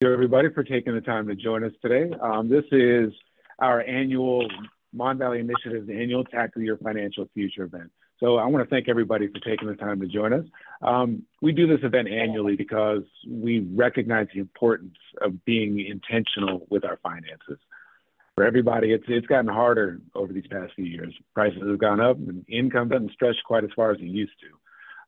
You everybody for taking the time to join us today. This is our annual Mon Valley Initiative's annual Tackle Your Financial Future event. So I want to thank everybody for taking the time to join us. We do this event annually because we recognize the importance of being intentional with our finances. For everybody, it's gotten harder over these past few years. Prices have gone up and income doesn't stretch quite as far as it used to.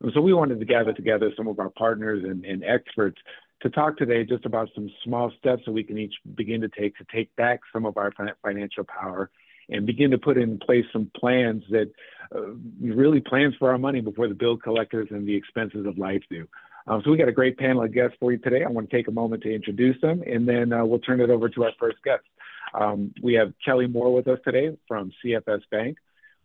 And so we wanted to gather together some of our partners and experts to talk today just about some small steps that we can each begin to take back some of our financial power and begin to put in place some plans that really plans for our money before the bill collectors and the expenses of life do. So we got a great panel of guests for you today. I want to take a moment to introduce them, and then we'll turn it over to our first guest. We have Kelly Moore with us today from CFSbank.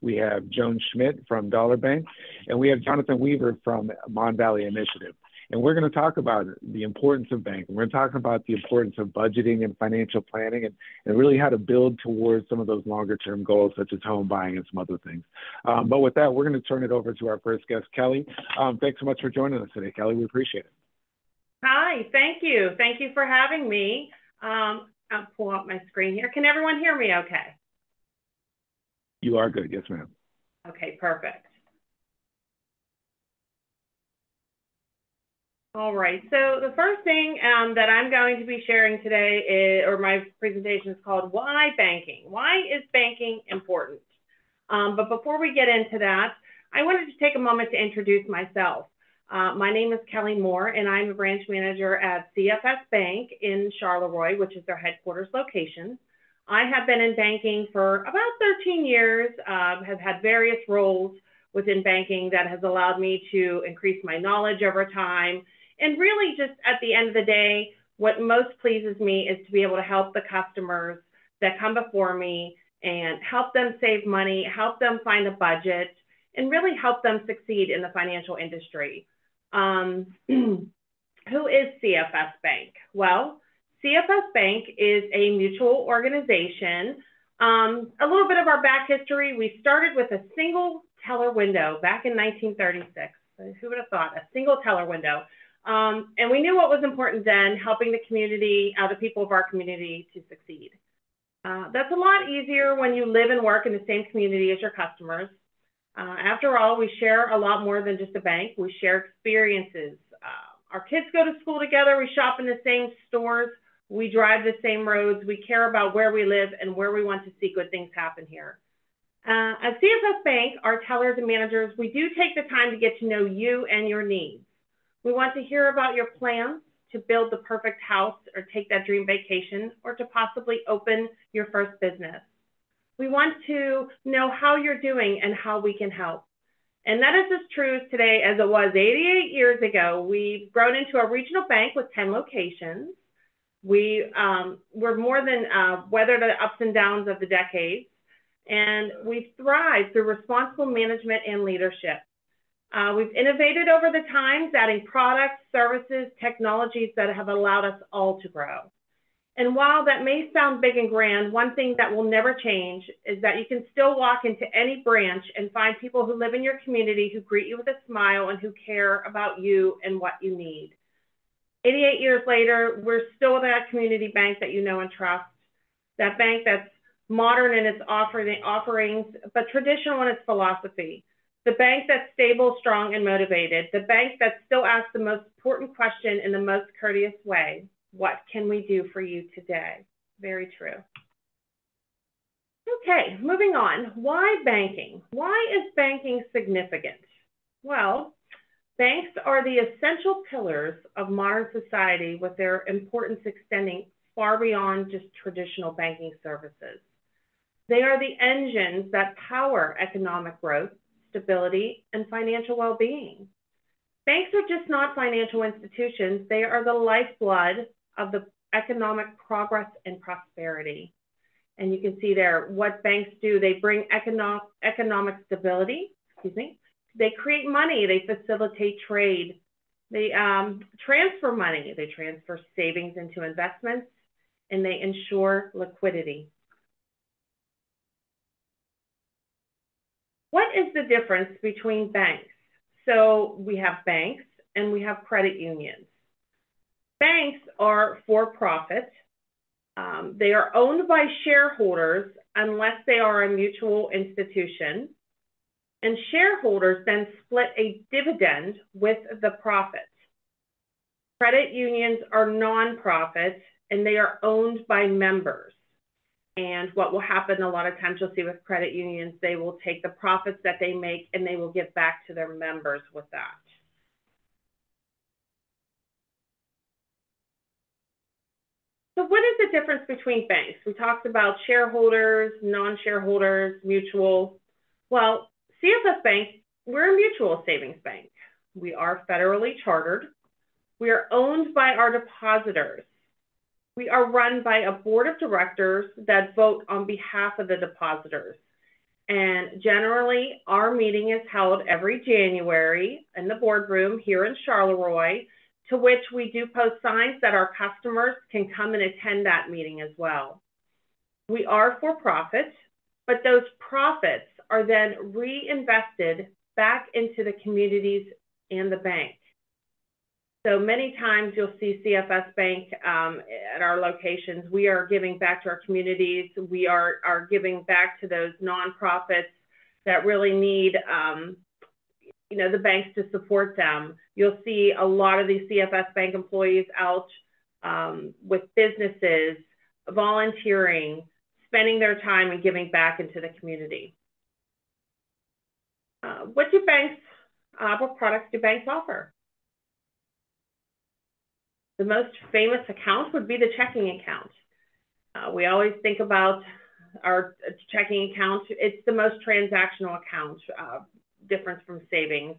We have Joan Schmitt from Dollar Bank, and we have Jonathan Weaver from Mon Valley Initiative. And we're going to talk about the importance of banking. We're going to talk about the importance of budgeting and financial planning and really how to build towards some of those longer term goals, such as home buying and some other things. But with that, we're going to turn it over to our first guest, Kelly. Thanks so much for joining us today, Kelly. We appreciate it. Hi, thank you. Thank you for having me. I'll pull up my screen here. Can everyone hear me okay? You are good. Yes, ma'am. Okay, perfect. All right, so the first thing that I'm going to be sharing today or my presentation is called Why Banking? Why is banking important? But before we get into that, I wanted to take a moment to introduce myself. My name is Kelly Moore, and I'm a branch manager at CFSbank in Charleroi, which is their headquarters location. I have been in banking for about 13 years, have had various roles within banking that has allowed me to increase my knowledge over time. And really just at the end of the day, what most pleases me is to be able to help the customers that come before me and help them save money, help them find a budget, and really help them succeed in the financial industry. Who is CFS Bank? Well, CFS Bank is a mutual organization. A little bit of our back history, we started with a single teller window back in 1936. Who would have thought, a single teller window? And we knew what was important then, helping the community, the people of our community to succeed. That's a lot easier when you live and work in the same community as your customers. After all, we share a lot more than just a bank. We share experiences. Our kids go to school together. We shop in the same stores. We drive the same roads. We care about where we live and where we want to see good things happen here. At CFS Bank, our tellers and managers, we do take the time to get to know you and your needs. We want to hear about your plans to build the perfect house or take that dream vacation or to possibly open your first business. We want to know how you're doing and how we can help. And that is as true today as it was 88 years ago. We've grown into a regional bank with 10 locations. We're more than weathered the ups and downs of the decades, and we've thrived through responsible management and leadership. We've innovated over the times, adding products, services, technologies that have allowed us all to grow. And while that may sound big and grand, one thing that will never change is that you can still walk into any branch and find people who live in your community who greet you with a smile and who care about you and what you need. 88 years later, we're still that community bank that you know and trust, that bank that's modern in its offerings, but traditional in its philosophy. The bank that's stable, strong, and motivated. The bank that still asks the most important question in the most courteous way. What can we do for you today? Very true. Okay, moving on. Why banking? Why is banking significant? Well, banks are the essential pillars of modern society with their importance extending far beyond just traditional banking services. They are the engines that power economic growth, stability, and financial well-being. Banks are just not financial institutions. They are the lifeblood of the economic progress and prosperity. And you can see there what banks do. They bring economic stability, They create money. They facilitate trade. They transfer money. They transfer savings into investments, and they ensure liquidity. What is the difference between banks? So we have banks and we have credit unions. Banks are for-profit. They are owned by shareholders unless they are a mutual institution. And shareholders then split a dividend with the profit. Credit unions are nonprofit and they are owned by members. And what will happen a lot of times you'll see with credit unions, they will take the profits that they make and they will give back to their members with that. So what is the difference between banks? We talked about shareholders, non-shareholders, mutual. Well, CFS Bank, we're a mutual savings bank. We are federally chartered. We are owned by our depositors. We are run by a board of directors that vote on behalf of the depositors. And generally, our meeting is held every January in the boardroom here in Charleroi, to which we do post signs that our customers can come and attend that meeting as well. We are for profit, but those profits are then reinvested back into the communities and the bank. So many times you'll see CFS Bank at our locations. We are giving back to our communities. We are giving back to those nonprofits that really need the banks to support them. You'll see a lot of these CFS Bank employees out with businesses, volunteering, spending their time and giving back into the community. What products do banks offer? The most famous account would be the checking account. We always think about our checking account. It's the most transactional account, difference from savings.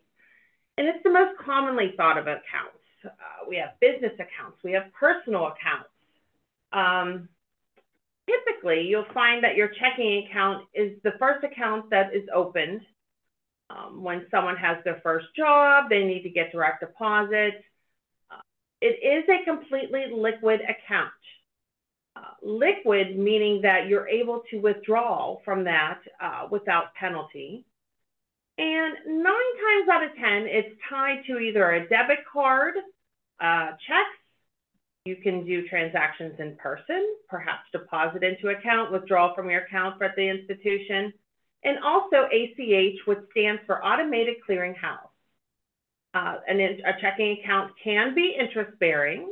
And it's the most commonly thought of accounts. We have business accounts. We have personal accounts. Typically, you'll find that your checking account is the first account that is opened. When someone has their first job, they need to get direct deposit. It is a completely liquid account. Liquid meaning that you're able to withdraw from that without penalty. And 9 times out of 10, it's tied to either a debit card, checks. You can do transactions in person, perhaps deposit into account, withdraw from your account at the institution, and also ACH, which stands for Automated Clearing House. And a checking account can be interest-bearing.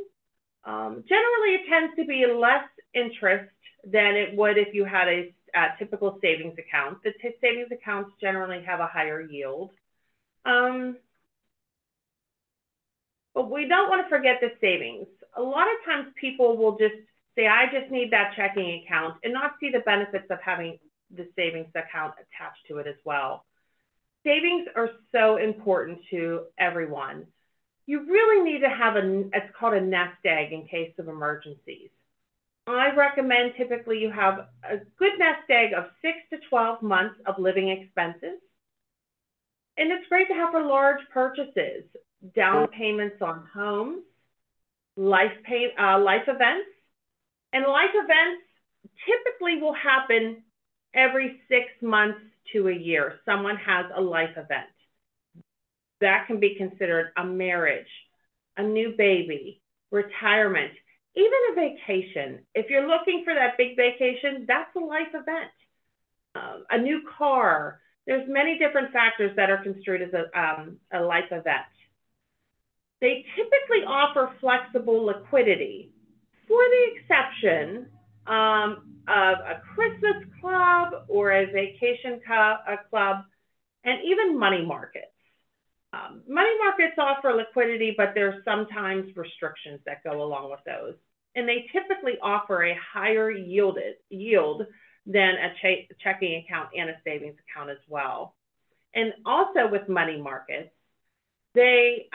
Generally, it tends to be less interest than it would if you had a typical savings account. The savings accounts generally have a higher yield. But we don't want to forget the savings. A lot of times people will just say, I just need that checking account, and not see the benefits of having the savings account attached to it as well. Savings are so important to everyone. You really need to have it's called a nest egg in case of emergencies. I recommend typically you have a good nest egg of 6 to 12 months of living expenses. And it's great to have for large purchases, down payments on homes, life events. And life events typically will happen every 6 months to a year. Someone has a life event. That can be considered a marriage, a new baby, retirement, even a vacation. If you're looking for that big vacation, that's a life event. A new car. There's many different factors that are construed as a life event. They typically offer flexible liquidity, for the exception of a Christmas club or a vacation club, and even money markets. Money markets offer liquidity, but there's sometimes restrictions that go along with those. And they typically offer a higher yield than a checking account and a savings account as well. And also with money markets, they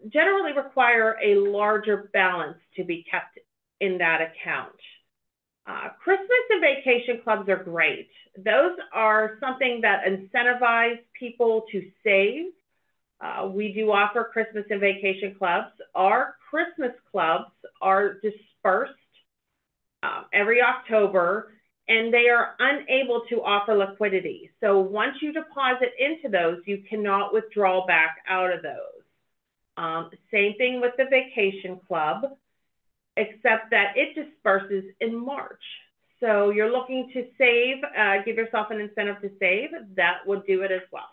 generally require a larger balance to be kept in that account. Christmas and vacation clubs are great. Those are something that incentivize people to save. We do offer Christmas and vacation clubs. Our Christmas clubs are dispersed every October, and they are unable to offer liquidity. So once you deposit into those, you cannot withdraw back out of those. Same thing with the vacation club. except that it disperses in March. So you're looking to save, give yourself an incentive to save, that would do it as well.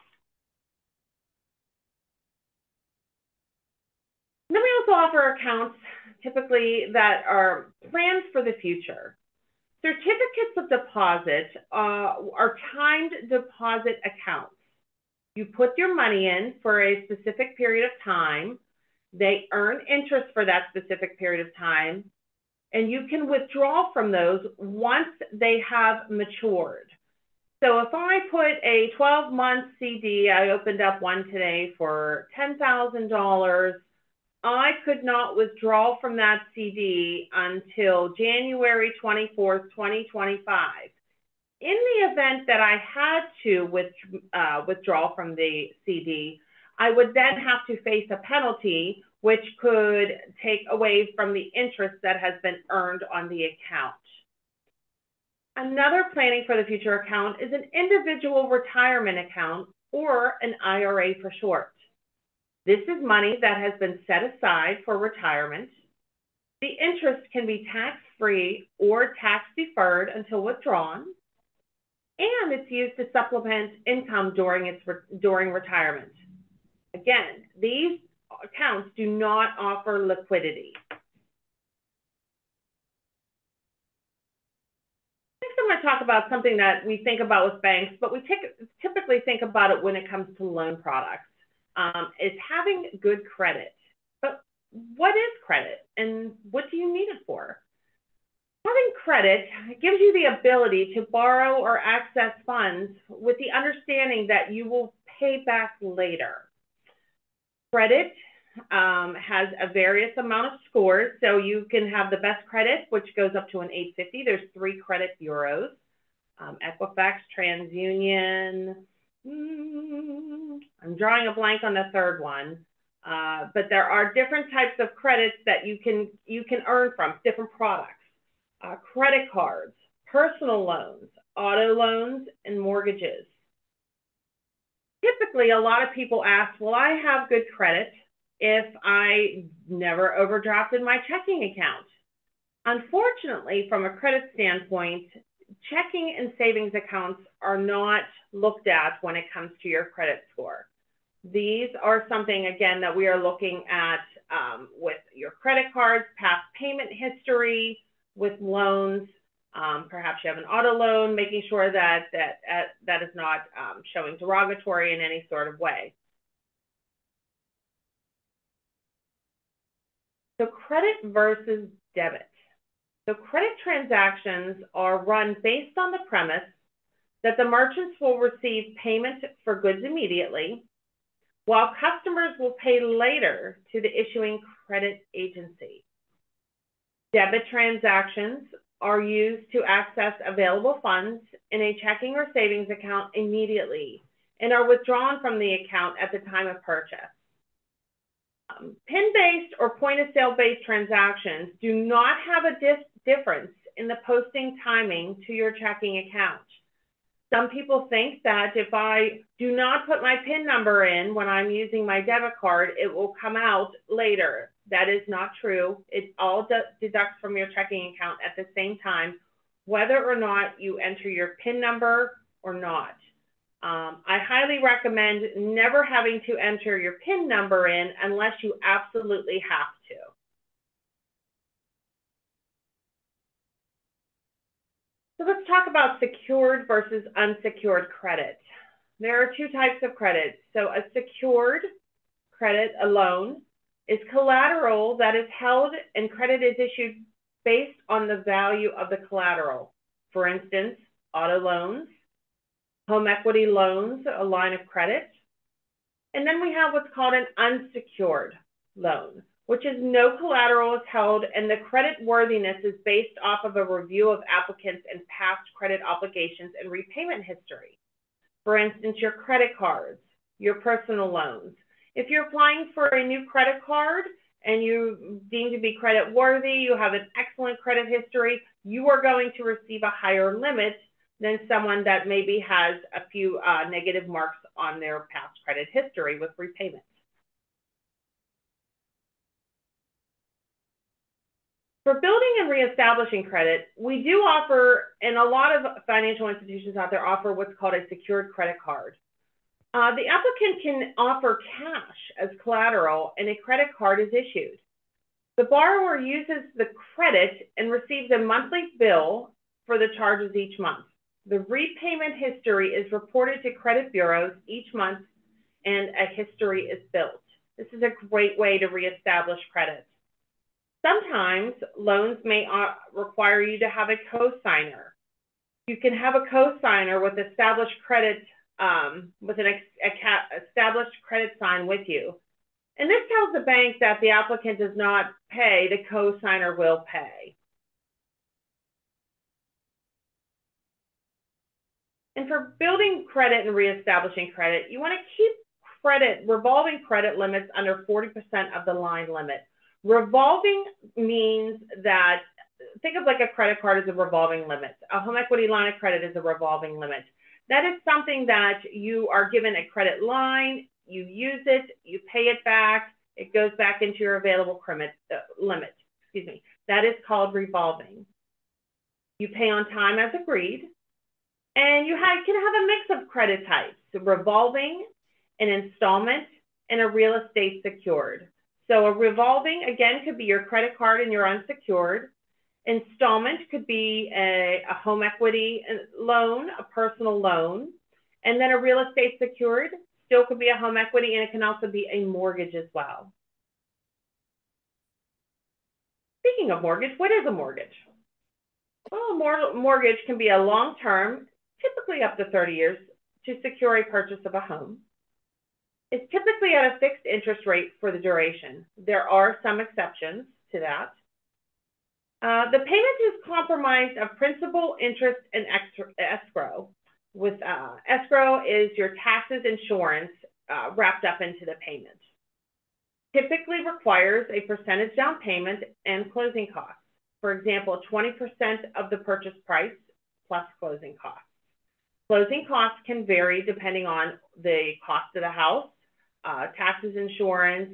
And then we also offer accounts typically that are planned for the future. Certificates of deposit are timed deposit accounts. You put your money in for a specific period of time. They earn interest for that specific period of time, and you can withdraw from those once they have matured. So if I put a 12-month CD, I opened up one today for $10,000, I could not withdraw from that CD until January 24th, 2025. In the event that I had to withdraw from the CD, I would then have to face a penalty, which could take away from the interest that has been earned on the account. Another planning for the future account is an individual retirement account, or an IRA for short. This is money that has been set aside for retirement. The interest can be tax-free or tax-deferred until withdrawn, and it's used to supplement income during retirement. Again, these accounts do not offer liquidity. Next, I'm going to talk about something that we think about with banks, but we typically think about it when it comes to loan products. Is having good credit. But what is credit, and what do you need it for? Having credit gives you the ability to borrow or access funds with the understanding that you will pay back later. Credit has a various amount of scores, so you can have the best credit, which goes up to an 850. There's 3 credit bureaus, Equifax, TransUnion. I'm drawing a blank on the third one, but there are different types of credits that you can earn from different products. Credit cards, personal loans, auto loans, and mortgages. Typically, a lot of people ask, well, I have good credit if I never overdrafted my checking account. Unfortunately, from a credit standpoint, checking and savings accounts are not looked at when it comes to your credit score. These are something, again, that we are looking at with your credit cards, past payment history, with loans. Perhaps you have an auto loan, making sure that that is not showing derogatory in any sort of way. So credit versus debit. So credit transactions are run based on the premise that the merchants will receive payment for goods immediately, while customers will pay later to the issuing credit agency. Debit transactions are used to access available funds in a checking or savings account immediately and are withdrawn from the account at the time of purchase. PIN-based or point-of-sale-based transactions do not have a difference in the posting timing to your checking account. Some people think that if I do not put my PIN number in when I'm using my debit card, it will come out later. That is not true. It all deducts from your checking account at the same time, whether or not you enter your PIN number or not. I highly recommend never having to enter your PIN number in unless you absolutely have to. So let's talk about secured versus unsecured credit. There are 2 types of credit. So a secured credit, a loan, is collateral that is held and credit is issued based on the value of the collateral. For instance, auto loans, home equity loans, a line of credit. And then we have what's called an unsecured loan, which is no collateral is held and the credit worthiness is based off of a review of applicants and past credit obligations and repayment history. For instance, your credit cards, your personal loans. If you're applying for a new credit card and you deem to be credit worthy, you have an excellent credit history, you are going to receive a higher limit than someone that maybe has a few negative marks on their past credit history with repayments. For building and reestablishing credit, we do offer, and a lot of financial institutions out there offer what's called a secured credit card. The applicant can offer cash as collateral and a credit card is issued. The borrower uses the credit and receives a monthly bill for the charges each month. The repayment history is reported to credit bureaus each month and a history is built. This is a great way to reestablish credit. Sometimes loans may require you to have a co-signer. You can have a co-signer with established credit, with an established credit sign with you. And this tells the bank that the applicant does not pay, the co-signer will pay. And for building credit and reestablishing credit, you want to keep revolving credit limits under 40% of the line limit. Revolving means that, think of like a credit card as a revolving limit. A home equity line of credit is a revolving limit. That is something that you are given a credit line, you use it, you pay it back, it goes back into your available limit. That is called revolving. You pay on time as agreed, and you can have a mix of credit types, revolving, an installment, and a real estate secured. So a revolving, again, could be your credit card and your unsecured. Installment could be a home equity loan, a personal loan, and then a real estate secured still could be a home equity, and it can also be a mortgage as well. Speaking of mortgage, what is a mortgage? Well, a mortgage can be a long-term, typically up to 30 years, to secure a purchase of a home. It's typically at a fixed interest rate for the duration. There are some exceptions to that. The payment is comprised of principal, interest, and escrow. With escrow is your taxes, insurance wrapped up into the payment. Typically requires a percentage down payment and closing costs. For example, 20% of the purchase price plus closing costs. Closing costs can vary depending on the cost of the house, taxes, insurance,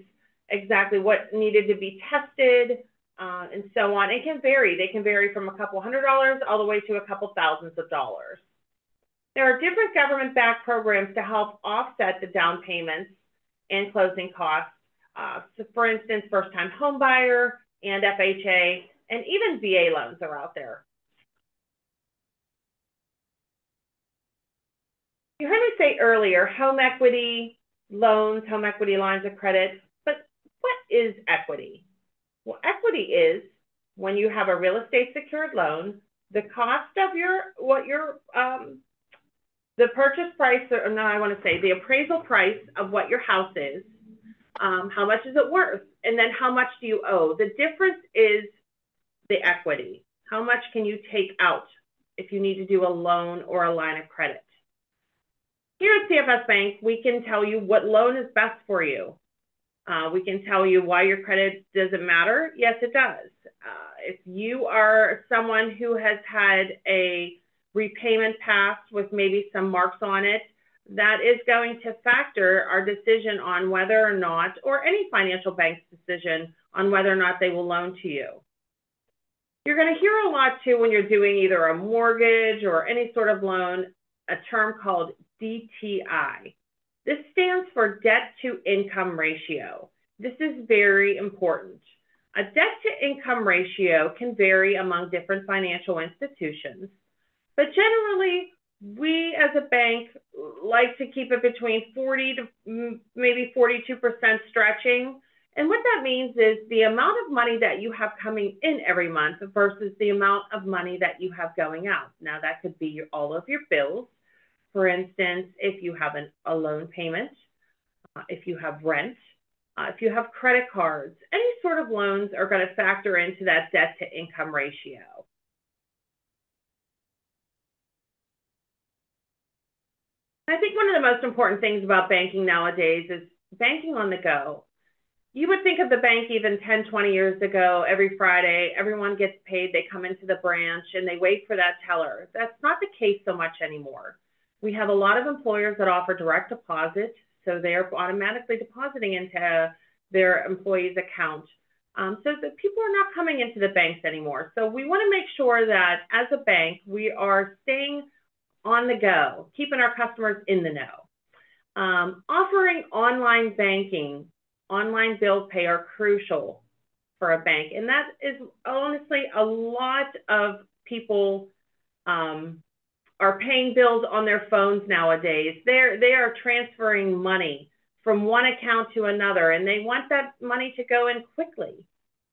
exactly what needed to be tested, and so on. It can vary. They can vary from a couple $100 all the way to a couple thousands of dollars. There are different government-backed programs to help offset the down payments and closing costs. So for instance, first-time home buyer and FHA, and even VA loans are out there. You heard me say earlier, home equity loans, home equity lines of credit, but what is equity? Well, equity is when you have a real estate secured loan, the cost of the purchase price, or no, I want to say the appraisal price of what your house is, how much is it worth, and then how much do you owe? The difference is the equity. How much can you take out if you need to do a loan or a line of credit? Here at CFS Bank, we can tell you what loan is best for you. We can tell you why your credit doesn't matter. Yes, it does. If you are someone who has had a repayment pass with maybe some marks on it, that is going to factor our decision on whether or not, or any financial bank's decision on whether or not they will loan to you. You're going to hear a lot too when you're doing either a mortgage or any sort of loan, a term called DTI. This stands for debt to income ratio. This is very important. A debt to income ratio can vary among different financial institutions, but generally we as a bank like to keep it between 40 to maybe 42% stretching. And what that means is the amount of money that you have coming in every month versus the amount of money that you have going out. Now that could be all of your bills. For instance, if you have a loan payment, if you have rent, if you have credit cards, any sort of loans are going to factor into that debt to income ratio. I think one of the most important things about banking nowadays is banking on the go. You would think of the bank even 10, 20 years ago, every Friday, everyone gets paid, they come into the branch and they wait for that teller. That's not the case so much anymore. We have a lot of employers that offer direct deposit, so they're automatically depositing into their employee's account. So that people are not coming into the banks anymore. So we want to make sure that as a bank, we are staying on the go, keeping our customers in the know. Offering online banking, online bill pay are crucial for a bank. And that is honestly a lot of people are paying bills on their phones nowadays. They are transferring money from one account to another, and they want that money to go in quickly.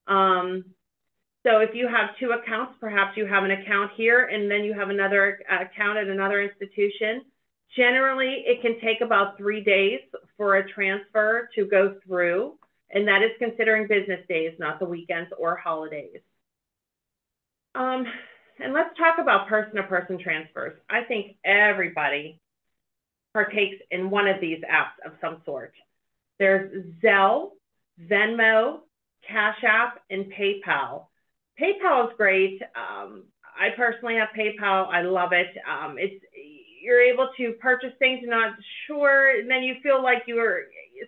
So if you have two accounts, perhaps you have an account here and then you have another account at another institution. Generally, it can take about 3 days for a transfer to go through, and that is considering business days, not the weekends or holidays. And let's talk about person-to-person transfers. I think everybody partakes in one of these apps of some sort. There's Zelle, Venmo, Cash App, and PayPal. PayPal is great. I personally have PayPal. I love it. You're able to purchase things you're not sure, and then you feel like you are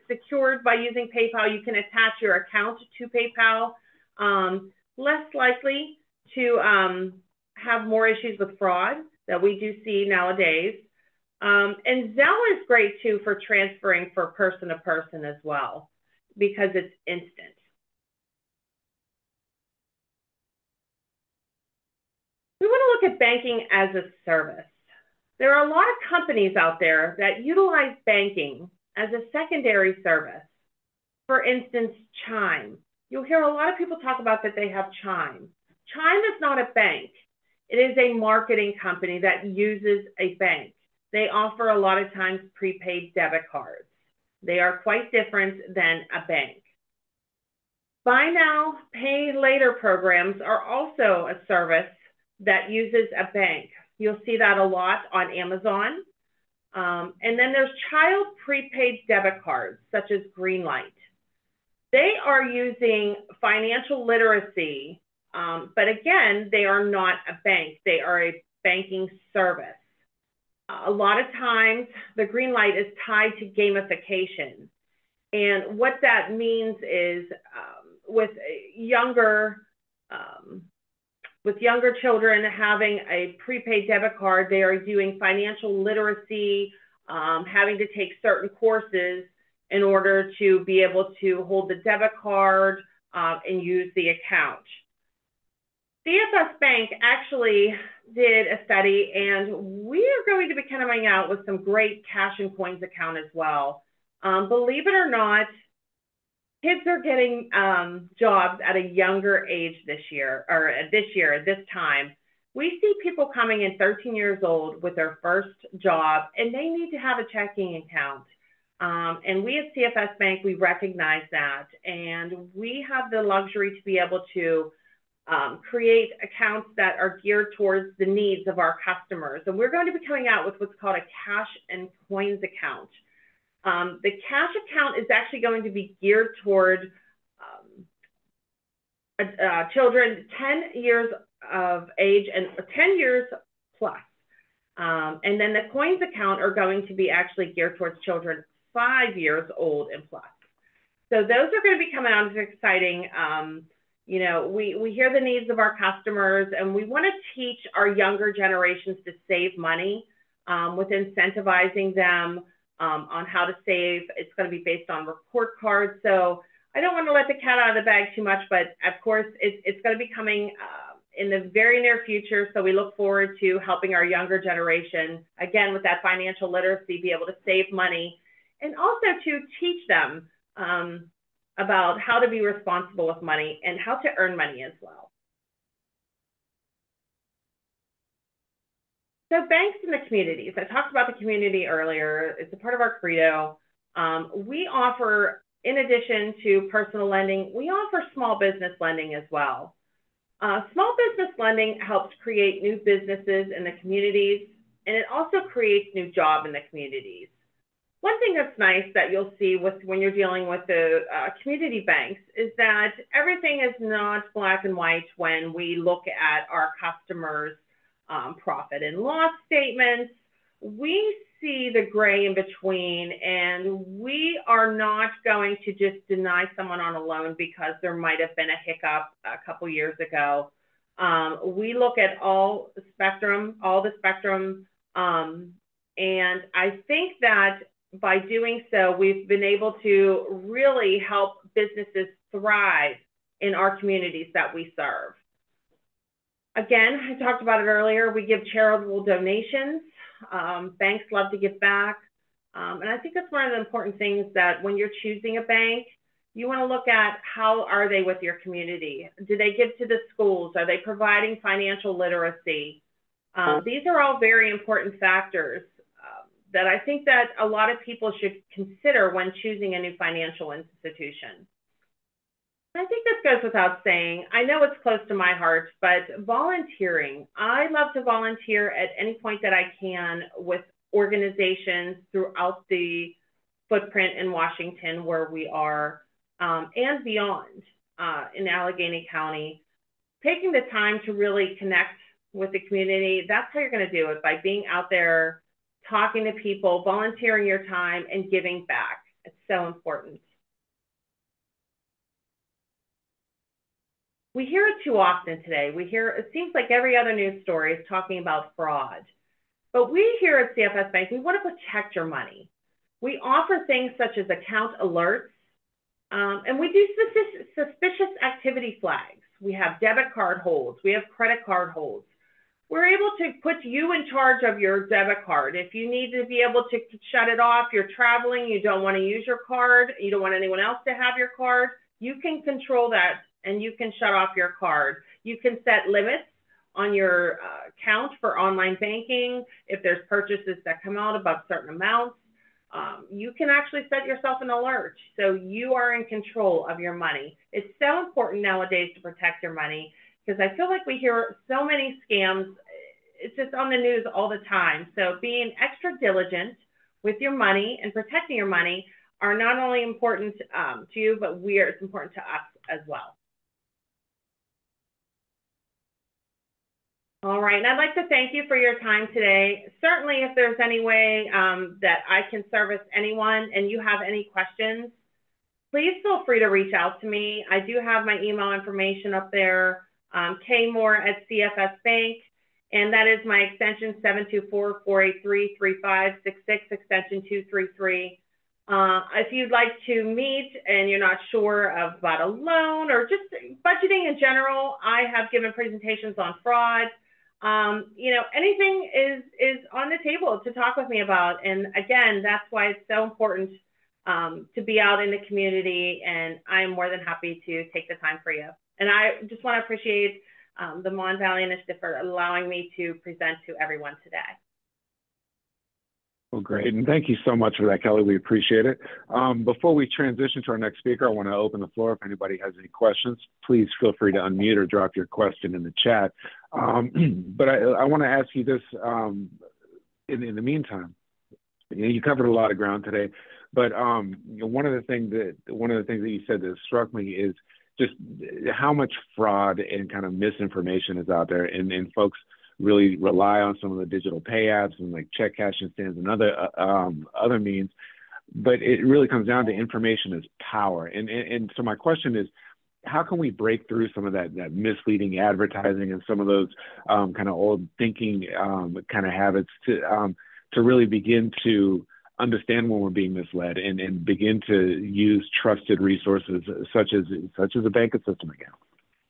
secured by using PayPal. You can attach your account to PayPal. Less likely to have more issues with fraud that we do see nowadays. And Zelle is great too for transferring for person to person as well, because it's instant. We want to look at banking as a service. There are a lot of companies out there that utilize banking as a secondary service. For instance, Chime. You'll hear a lot of people talk about that they have Chime. Chime is not a bank. It is a marketing company that uses a bank. They offer a lot of times prepaid debit cards. They are quite different than a bank. Buy now, pay later programs are also a service that uses a bank. You'll see that a lot on Amazon. And then there's child prepaid debit cards, such as Greenlight. They are using financial literacy, but again, they are not a bank. They are a banking service. A lot of times, the Greenlight is tied to gamification. And what that means is with younger children having a prepaid debit card, they are doing financial literacy, having to take certain courses in order to be able to hold the debit card and use the account. CFS Bank actually did a study, and we are going to be coming out with some great cash and coins account as well. Believe it or not, kids are getting jobs at a younger age this year, this time. We see people coming in 13 years old with their first job, and they need to have a checking account. And we at CFS Bank, we recognize that, and we have the luxury to be able to create accounts that are geared towards the needs of our customers. And we're going to be coming out with what's called a cash and coins account. The cash account is actually going to be geared toward children 10 years of age and 10 years plus. And then the coins account are going to be actually geared towards children 5 years old and plus. So those are going to be coming out as exciting. You know, we hear the needs of our customers, and we want to teach our younger generations to save money with incentivizing them on how to save. It's going to be based on report cards. So I don't want to let the cat out of the bag too much, but of course, it's going to be coming in the very near future. So we look forward to helping our younger generation, again, with that financial literacy, be able to save money, and also to teach them about how to be responsible with money and how to earn money as well. So banks in the communities. I talked about the community earlier. It's a part of our credo. We offer, in addition to personal lending, we offer small business lending as well. Small business lending helps create new businesses in the communities, and it also creates new jobs in the communities. One thing that's nice that you'll see when you're dealing with the community banks is that everything is not black and white when we look at our customers' profit and loss statements. We see the gray in between, and we are not going to just deny someone on a loan because there might have been a hiccup a couple years ago. We look at all the spectrum, and I think that by doing so, we've been able to really help businesses thrive in our communities that we serve. Again, I talked about it earlier, we give charitable donations. Banks love to give back. And I think that's one of the important things, that when you're choosing a bank, you want to look at how are they with your community? Do they give to the schools? Are they providing financial literacy? These are all very important factors that I think that a lot of people should consider when choosing a new financial institution. I think this goes without saying. I know it's close to my heart, but volunteering. I love to volunteer at any point that I can with organizations throughout the footprint in Washington where we are, and beyond in Allegheny County. Taking the time to really connect with the community, that's how you're going to do it, by being out there, talking to people, volunteering your time, and giving back. It's so important. We hear it too often today. It seems like every other news story is talking about fraud. But we here at CFS Bank, we want to protect your money. We offer things such as account alerts, and we do suspicious activity flags. We have debit card holds. We have credit card holds. We're able to put you in charge of your debit card. If you need to be able to shut it off, you're traveling, you don't want to use your card, you don't want anyone else to have your card, you can control that and you can shut off your card. You can set limits on your account for online banking. If there's purchases that come out above certain amounts, you can actually set yourself an alert. So you are in control of your money. It's so important nowadays to protect your money, because I feel like we hear so many scams. It's just on the news all the time. So being extra diligent with your money and protecting your money are not only important to you, but it's important to us as well. All right, and I'd like to thank you for your time today. Certainly, if there's any way that I can service anyone and you have any questions, please feel free to reach out to me. I do have my email information up there, kmoore@cfsbank, and that is my extension 724-483-3566, extension 233. If you'd like to meet and you're not sure about a loan or just budgeting in general, I have given presentations on fraud. Anything is on the table to talk with me about. And again, that's why it's so important to be out in the community, and I'm more than happy to take the time for you. And I just want to appreciate the Mon Valley Initiative for allowing me to present to everyone today. Well, great. And thank you so much for that, Kelly. We appreciate it. Before we transition to our next speaker, I want to open the floor. If anybody has any questions, please feel free to unmute or drop your question in the chat. But I want to ask you this in the meantime. You covered a lot of ground today, but one of the things that you said that struck me is just how much fraud and kind of misinformation is out there, and folks really rely on some of the digital pay apps and like check cashing stands and other means, but it really comes down to information is power. And so my question is, how can we break through some of that misleading advertising and some of those kind of old thinking kind of habits to really begin to understand when we're being misled and begin to use trusted resources such as a banking system again?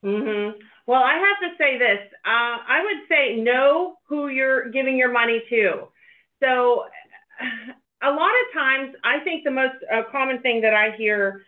Mm-hmm. Well, I have to say this. I would say know who you're giving your money to. So a lot of times, I think the most common thing that I hear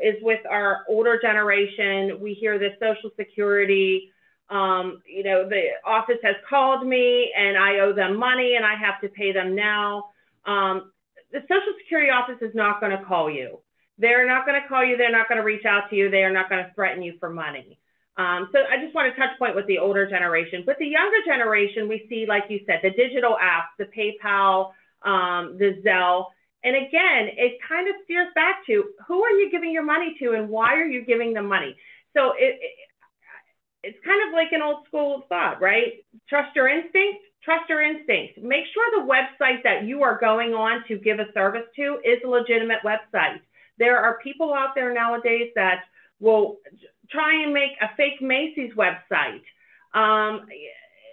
is with our older generation. We hear the Social Security, the office has called me and I owe them money and I have to pay them now. The Social Security office is not going to call you. They're not going to call you. They're not going to reach out to you. They are not going to threaten you for money. So I just want to touch point with the older generation. But the younger generation, we see, like you said, the digital apps, the PayPal, the Zelle. And again, it kind of steers back to who are you giving your money to and why are you giving them money? So it's kind of like an old school thought, right? Trust your instinct, trust your instincts. Make sure the website that you are going on to give a service to is a legitimate website. There are people out there nowadays that will try and make a fake Macy's website.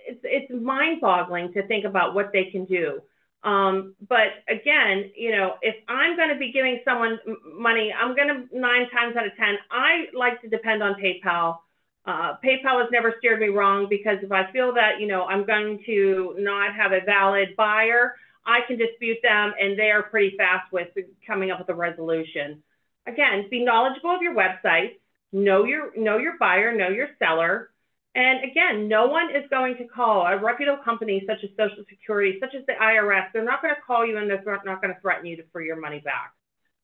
It's mind-boggling to think about what they can do. But again, you know, if I'm going to be giving someone money, I'm going to 9 times out of 10, I like to depend on PayPal. PayPal has never steered me wrong, because if I feel that, you know, I'm going to not have a valid buyer, I can dispute them, and they are pretty fast with coming up with a resolution. Again, be knowledgeable of your website, know your buyer, know your seller. And again, no one is going to call a reputable company such as Social Security, such as the IRS. They're not going to call you, and they're not going to threaten you for your money back.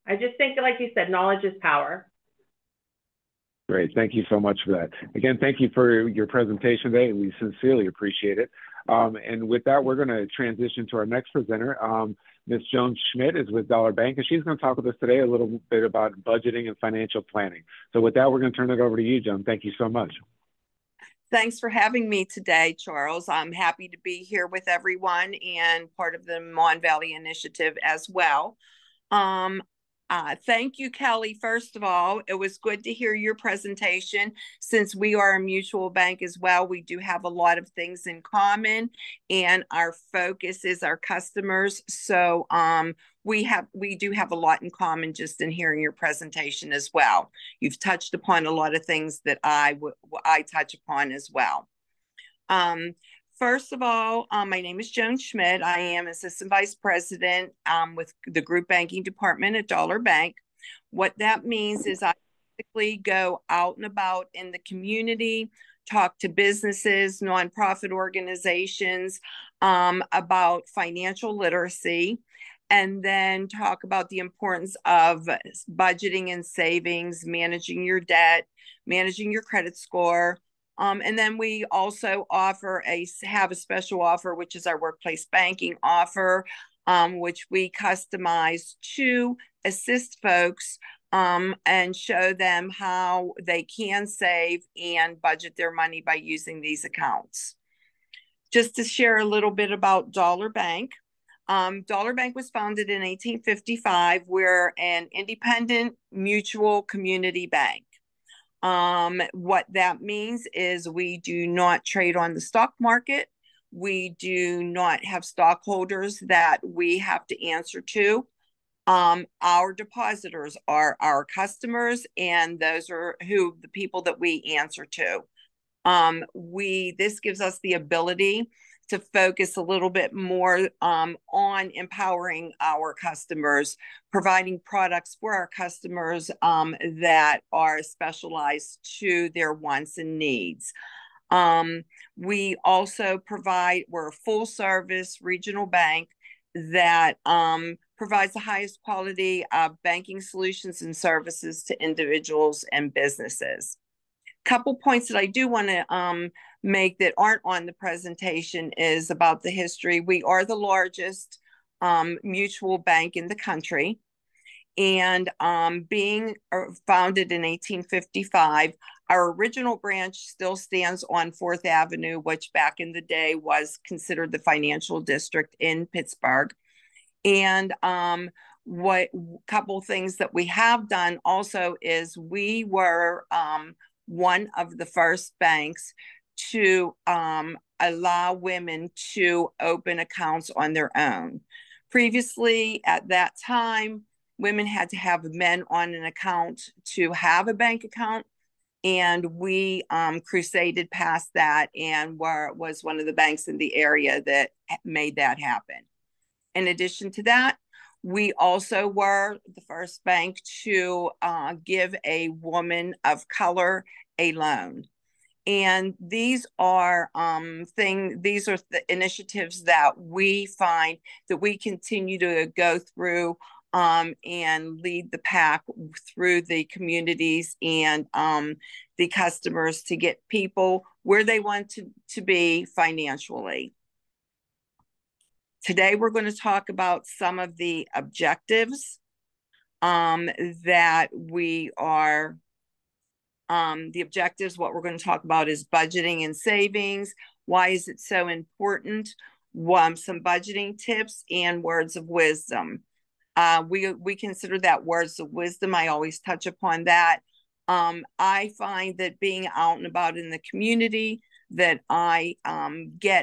I just think, like you said, knowledge is power. Great. Thank you so much for that. Again, thank you for your presentation today. We sincerely appreciate it. And with that, we're going to transition to our next presenter. Ms. Joan Schmitt is with Dollar Bank, and she's going to talk with us today a little bit about budgeting and financial planning. So with that, we're going to turn it over to you, Joan. Thank you so much. Thanks for having me today, Charles. I'm happy to be here with everyone and part of the Mon Valley Initiative as well. Thank you, Kelly. First of all, it was good to hear your presentation. Since we are a mutual bank as well, we do have a lot of things in common, and our focus is our customers. So we do have a lot in common just in hearing your presentation as well. You've touched upon a lot of things that I touch upon as well. First of all, my name is Joan Schmitt. I am Assistant Vice President with the Group Banking Department at Dollar Bank. What that means is I basically go out and about in the community, talk to businesses, nonprofit organizations about financial literacy, and then talk about the importance of budgeting and savings, managing your debt, managing your credit score. And then we also have a special offer, which is our workplace banking offer, which we customize to assist folks and show them how they can save and budget their money by using these accounts. Just to share a little bit about Dollar Bank. Dollar Bank was founded in 1855. We're an independent mutual community bank. What that means is we do not trade on the stock market. We do not have stockholders that we have to answer to. Our depositors are our customers, and those are the people that we answer to. This gives us the ability to focus a little bit more on empowering our customers, providing products for our customers that are specialized to their wants and needs. We also we're a full service regional bank that provides the highest quality of banking solutions and services to individuals and businesses. Couple points that I do want to make that aren't on the presentation is about the history. We are the largest mutual bank in the country, and being founded in 1855, our original branch still stands on 4th Avenue, which back in the day was considered the financial district in Pittsburgh. And couple things that we have done also is we were one of the first banks to allow women to open accounts on their own. Previously, at that time, women had to have men on an account to have a bank account, and we crusaded past that and was one of the banks in the area that made that happen. In addition to that, we also were the first bank to give a woman of color a loan. And these are the initiatives that we find that we continue to go through and lead the pack through the communities and the customers to get people where they want to be financially. Today, we're going to talk about some of the objectives that we are. The objectives, what we're going to talk about is budgeting and savings. Why is it so important? some budgeting tips, and words of wisdom. We consider that words of wisdom. I always touch upon that. I find that being out and about in the community, that I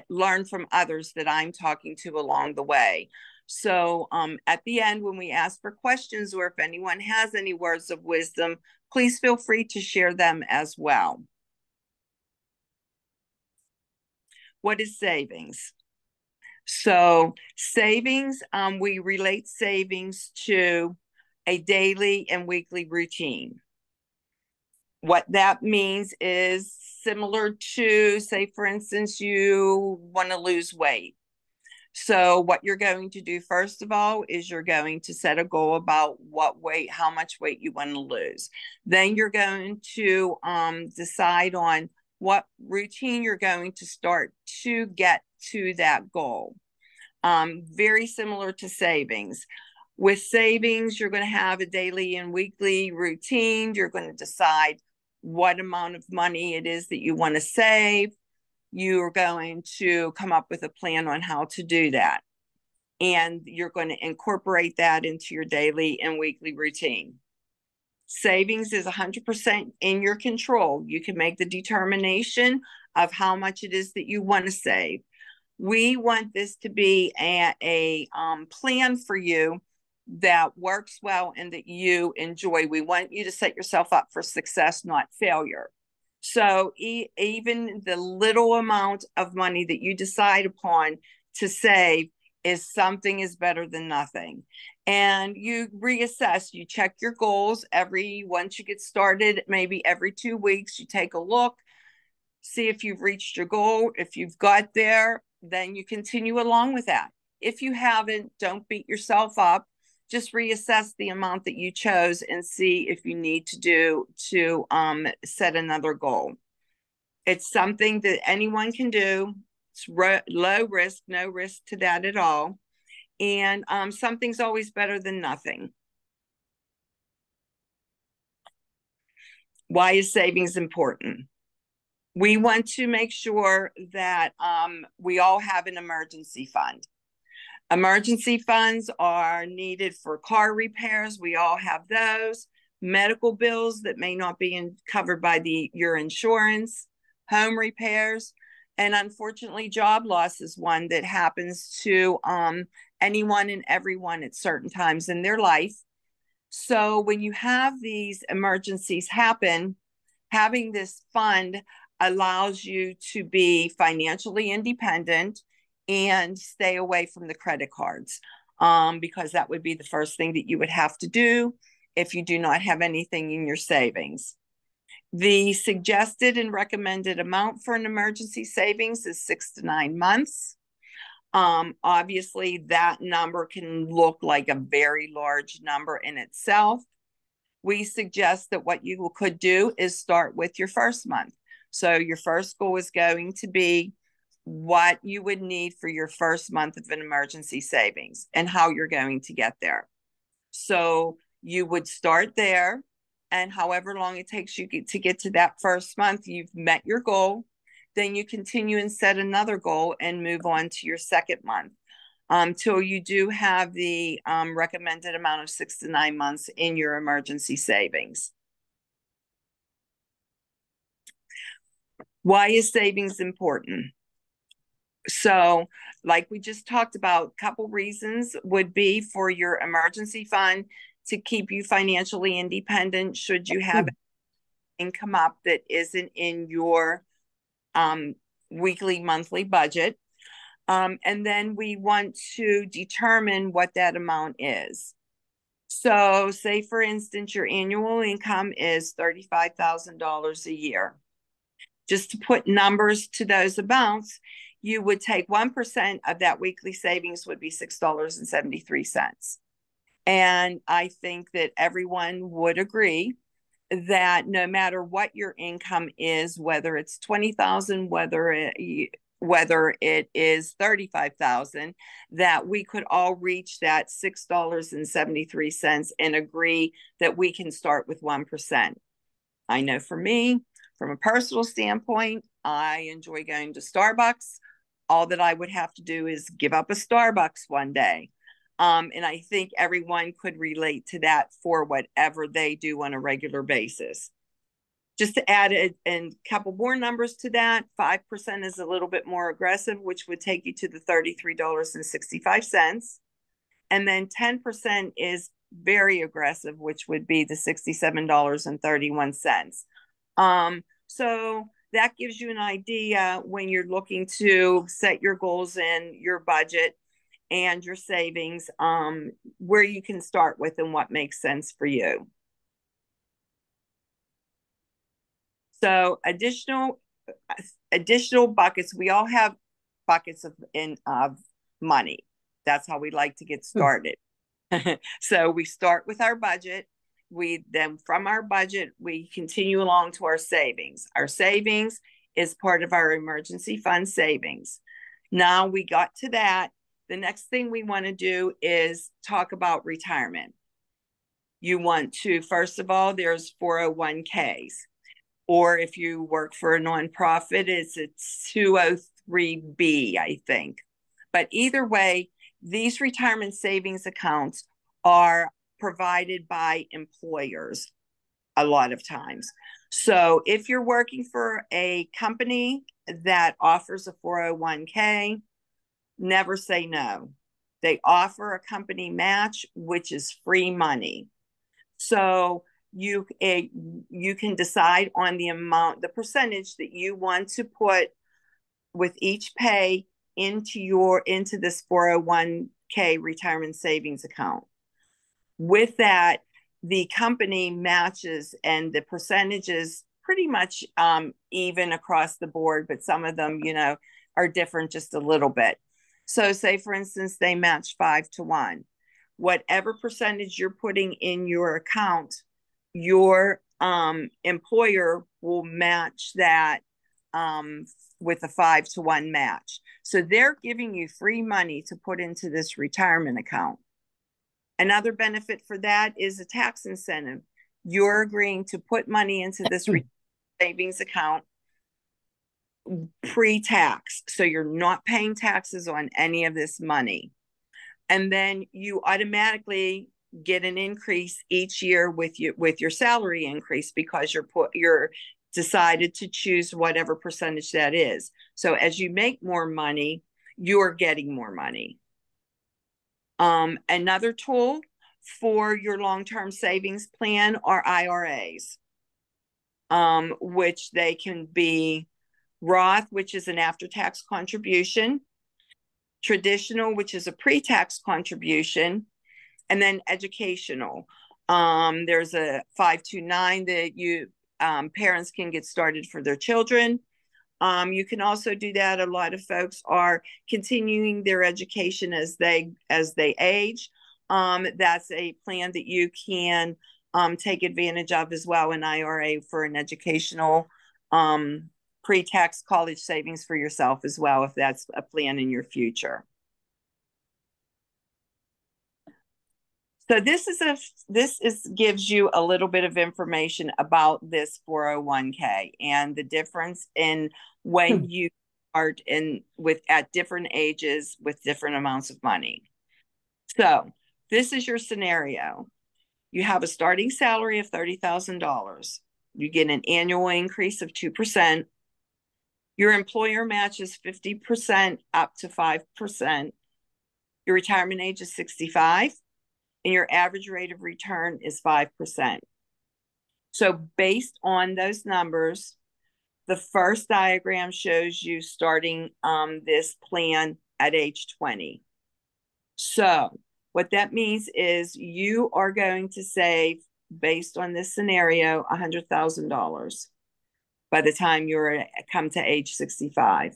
learn from others that I'm talking to along the way. So at the end, when we ask for questions, or if anyone has any words of wisdom, please feel free to share them as well. What is savings? So savings, we relate savings to a daily and weekly routine. What that means is similar to, say, for instance, you want to lose weight. So what you're going to do, first of all, is you're going to set a goal about how much weight you want to lose. Then you're going to decide on what routine you're going to start to get to that goal. Very similar to savings. With savings, you're going to have a daily and weekly routine. You're going to decide what amount of money it is that you want to save. You're going to come up with a plan on how to do that. And you're going to incorporate that into your daily and weekly routine. Savings is 100% in your control. You can make the determination of how much it is that you want to save. We want this to be a plan for you that works well and that you enjoy. We want you to set yourself up for success, not failure. So even the little amount of money that you decide upon to save is better than nothing. And you reassess, you check your goals once you get started, maybe every 2 weeks, you take a look, see if you've reached your goal. If you've got there, then you continue along with that. If you haven't, don't beat yourself up. Just reassess the amount that you chose and see if you need to set another goal. It's something that anyone can do. It's low risk, no risk to that at all. And something's always better than nothing. Why is savings important? We want to make sure that we all have an emergency fund. Emergency funds are needed for car repairs. We all have those. Medical bills that may not be covered by your insurance, home repairs, and unfortunately, job loss is one that happens to anyone and everyone at certain times in their life. So when you have these emergencies happen, having this fund allows you to be financially independent and stay away from the credit cards, because that would be the first thing that you would have to do if you do not have anything in your savings. The suggested and recommended amount for an emergency savings is 6 to 9 months. Obviously, that number can look like a very large number in itself. We suggest that what you could do is start with your first month. So your first goal is going to be what you would need for your first month of an emergency savings and how you're going to get there. So you would start there, and however long it takes you to get to that first month, you've met your goal. Then you continue and set another goal and move on to your second month till you do have the recommended amount of 6 to 9 months in your emergency savings. Why is savings important? So like we just talked about, a couple reasons would be for your emergency fund to keep you financially independent should you have income up that isn't in your weekly, monthly budget. And then we want to determine what that amount is. So say, for instance, your annual income is $35,000 a year. Just to put numbers to those amounts, you would take 1% of that weekly savings would be $6.73. And I think that everyone would agree that no matter what your income is, whether it's $20,000, whether it is $35,000, that we could all reach that $6.73 and agree that we can start with 1%. I know for me, from a personal standpoint, I enjoy going to Starbucks. all that I would have to do is give up a Starbucks one day. And I think everyone could relate to that for whatever they do on a regular basis. Just to add a couple more numbers to that, 5% is a little bit more aggressive, which would take you to the $33.65. And then 10% is very aggressive, which would be the $67.31. So that gives you an idea when you're looking to set your goals in your budget and your savings, where you can start with and what makes sense for you. So additional buckets. We all have buckets of money. That's how we like to get started. So we start with our budget. Then from our budget, we continue along to our savings. Our savings is part of our emergency fund savings. Now we got to that. The next thing we want to do is talk about retirement. You want to, first of all, there's 401ks. Or if you work for a nonprofit, it's a 203B, I think. But either way, these retirement savings accounts are provided by employers a lot of times. So if you're working for a company that offers a 401k, never say no. They offer a company match, which is free money. So you can decide on the amount, the percentage that you want to put with each pay into this 401k retirement savings account. With that, the company matches, and the percentages pretty much even across the board, but some of them, are different just a little bit. So say, for instance, they match 5-1. Whatever percentage you're putting in your account, your employer will match that with a 5-1 match. So they're giving you free money to put into this retirement account. Another benefit for that is a tax incentive. You're agreeing to put money into this savings account pre-tax. So you're not paying taxes on any of this money. And then you automatically get an increase each year with your salary increase, because you're decided to choose whatever percentage that is. So as you make more money, you're getting more money. Another tool for your long-term savings plan are IRAs, which they can be Roth, which is an after-tax contribution, traditional, which is a pre-tax contribution, and then educational. There's a 529 that parents can get started for their children. You can also do that. A lot of folks are continuing their education as they age. That's a plan that you can take advantage of as well, an IRA for an educational pre-tax college savings for yourself as well, if that's a plan in your future. So this gives you a little bit of information about this 401k and the difference in when you start at different ages with different amounts of money. So this is your scenario. You have a starting salary of $30,000. You get an annual increase of 2%. Your employer matches 50% up to 5%. Your retirement age is 65. And your average rate of return is 5%. So based on those numbers, the first diagram shows you starting this plan at age 20. So what that means is you are going to save, based on this scenario, $100,000 by the time you come to age 65.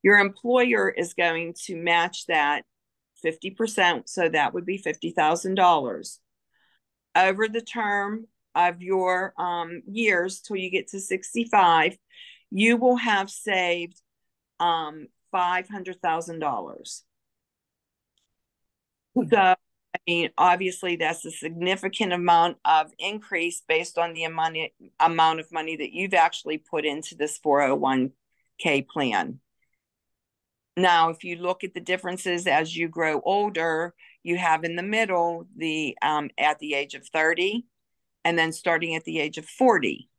Your employer is going to match that 50%, so that would be $50,000. Over the term of your years till you get to 65, you will have saved $500,000. So, I mean, obviously that's a significant amount of increase based on the amount of money that you've actually put into this 401k plan. Now, if you look at the differences as you grow older, you have in the middle the at the age of 30 and then starting at the age of 40.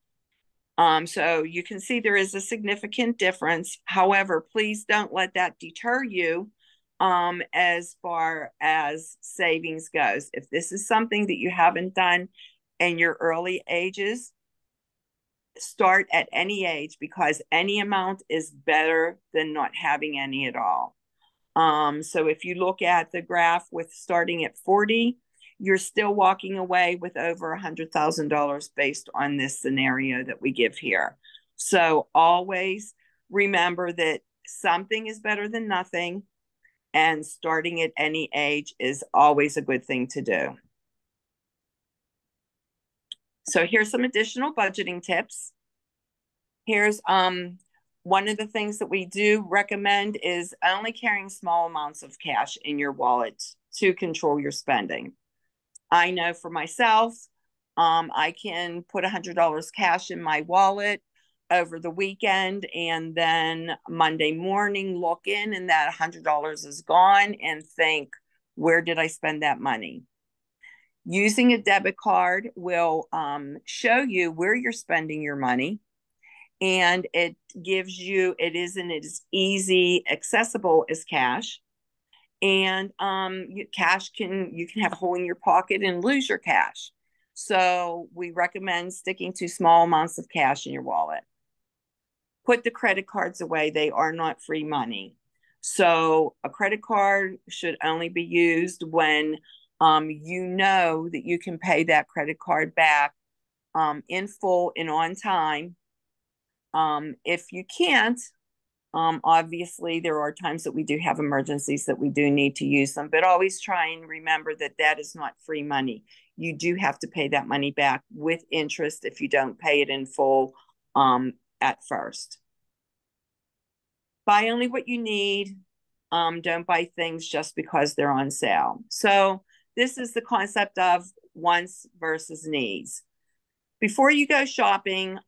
So you can see there is a significant difference. However, please don't let that deter you as far as savings goes. If this is something that you haven't done in your early ages, start at any age because any amount is better than not having any at all. So if you look at the graph with starting at 40, you're still walking away with over $100,000 based on this scenario that we give here. So always remember that something is better than nothing, and starting at any age is always a good thing to do. So here's some additional budgeting tips. Here's one of the things that we do recommend is only carrying small amounts of cash in your wallet to control your spending. I know for myself, I can put $100 cash in my wallet over the weekend and then Monday morning look in and that $100 is gone and think, where did I spend that money? Using a debit card will show you where you're spending your money, and it gives you, it isn't as easy accessible as cash. And cash you can have a hole in your pocket and lose your cash. So we recommend sticking to small amounts of cash in your wallet. Put the credit cards away. They are not free money. So a credit card should only be used when you know that you can pay that credit card back in full and on time. If you can't, obviously there are times that we do have emergencies that we do need to use them, but always try and remember that that is not free money. You do have to pay that money back with interest if you don't pay it in full at first. Buy only what you need. Don't buy things just because they're on sale. So this is the concept of wants versus needs. Before you go shopping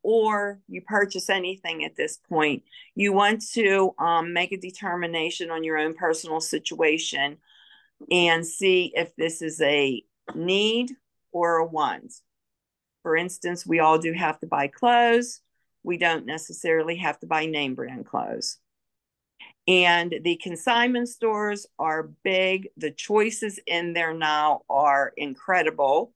or you purchase anything at this point, you want to make a determination on your own personal situation and see if this is a need or a want. For instance, we all do have to buy clothes. We don't necessarily have to buy name brand clothes. And the consignment stores are big. The choices in there now are incredible.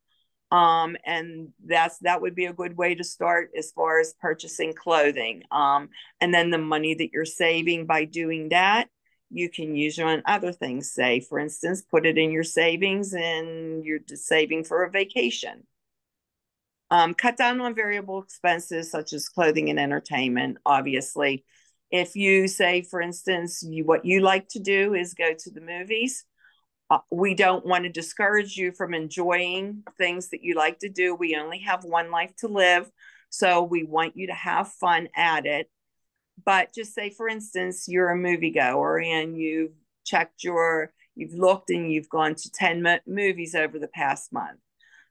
And that would be a good way to start as far as purchasing clothing. And then the money that you're saving by doing that, you can use on other things. Say, for instance, put it in your savings and you're just saving for a vacation. Cut down on variable expenses such as clothing and entertainment, obviously. If you say, for instance, what you like to do is go to the movies, we don't want to discourage you from enjoying things that you like to do. We only have one life to live, so we want you to have fun at it. But just say, for instance, you're a moviegoer and you've looked and you've gone to 10 movies over the past month.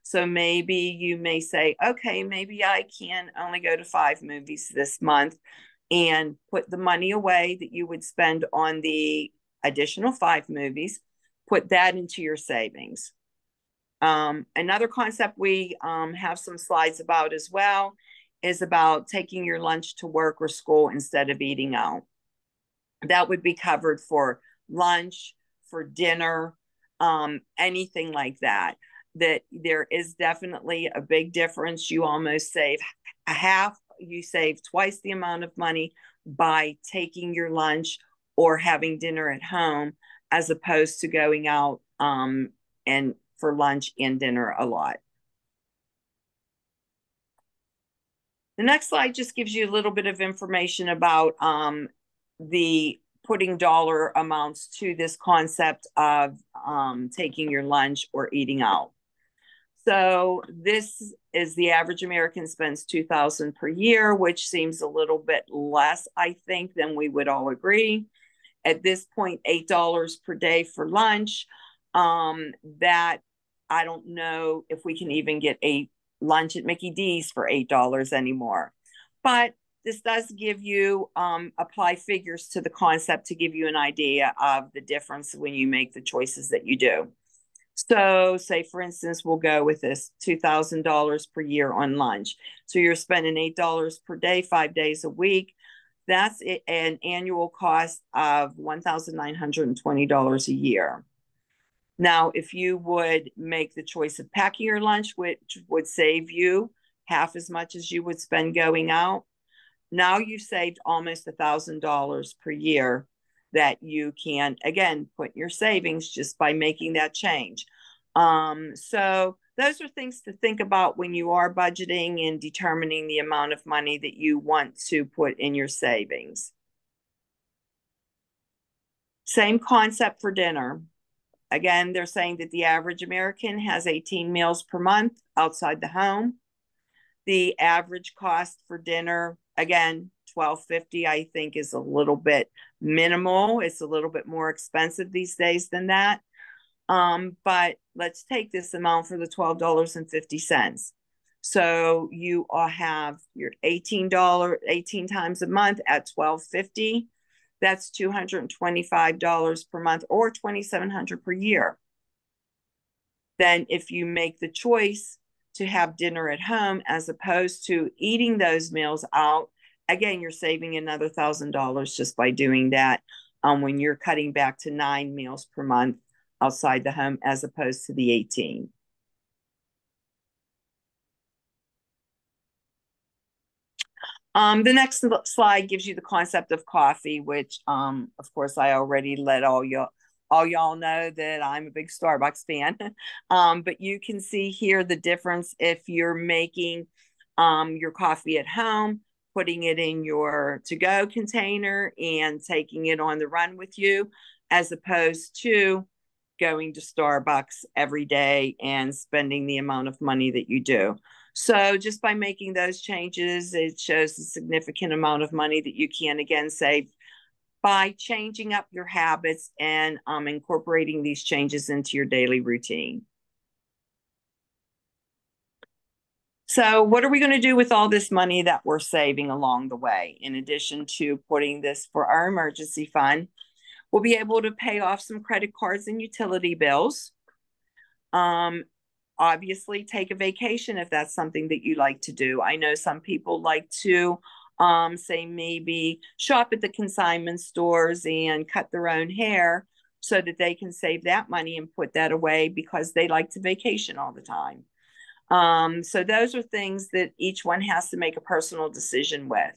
So maybe you may say, okay, maybe I can only go to 5 movies this month and put the money away that you would spend on the additional 5 movies, put that into your savings. Another concept we have some slides about as well is about taking your lunch to work or school instead of eating out. That would be covered for lunch, for dinner, anything like that. That there is definitely a big difference. You almost save you save twice the amount of money by taking your lunch or having dinner at home as opposed to going out and for lunch and dinner a lot. The next slide just gives you a little bit of information about the putting dollar amounts to this concept of taking your lunch or eating out. So this is the average American spends $2,000 per year, which seems a little bit less, I think, than we would all agree. At this point, $8 per day for lunch. That I don't know if we can even get a lunch at Mickey D's for $8 anymore. But this does give you, apply figures to the concept to give you an idea of the difference when you make the choices that you do. So say, for instance, we'll go with this $2,000 per year on lunch. So you're spending $8 per day, 5 days a week. That's an annual cost of $1,920 a year. Now, if you would make the choice of packing your lunch, which would save you half as much as you would spend going out, now you've saved almost $1,000 per year that you can, again, put in your savings just by making that change. So those are things to think about when you are budgeting and determining the amount of money that you want to put in your savings. Same concept for dinner. Again, they're saying that the average American has 18 meals per month outside the home. The average cost for dinner, again, $12.50, I think, is a little bit minimal. It's a little bit more expensive these days than that. But let's take this amount for the $12.50. So you all have your $18 times a month at $12.50. That's $225 per month, or $2,700 per year. Then if you make the choice to have dinner at home as opposed to eating those meals out, again, you're saving another $1,000 just by doing that, when you're cutting back to 9 meals per month outside the home as opposed to the 18. The next slide gives you the concept of coffee, which, of course, I already let all y'all know that I'm a big Starbucks fan. But you can see here the difference if you're making your coffee at home, putting it in your to-go container and taking it on the run with you, as opposed to going to Starbucks every day and spending the amount of money that you do. So just by making those changes, it shows a significant amount of money that you can, again, save by changing up your habits and incorporating these changes into your daily routine. So what are we going to do with all this money that we're saving along the way? In addition to putting this for our emergency fund, we'll be able to pay off some credit cards and utility bills. Obviously, take a vacation if that's something that you like to do. I know some people like to, say, maybe shop at the consignment stores and cut their own hair so that they can save that money and put that away because they like to vacation all the time. So those are things that each one has to make a personal decision with.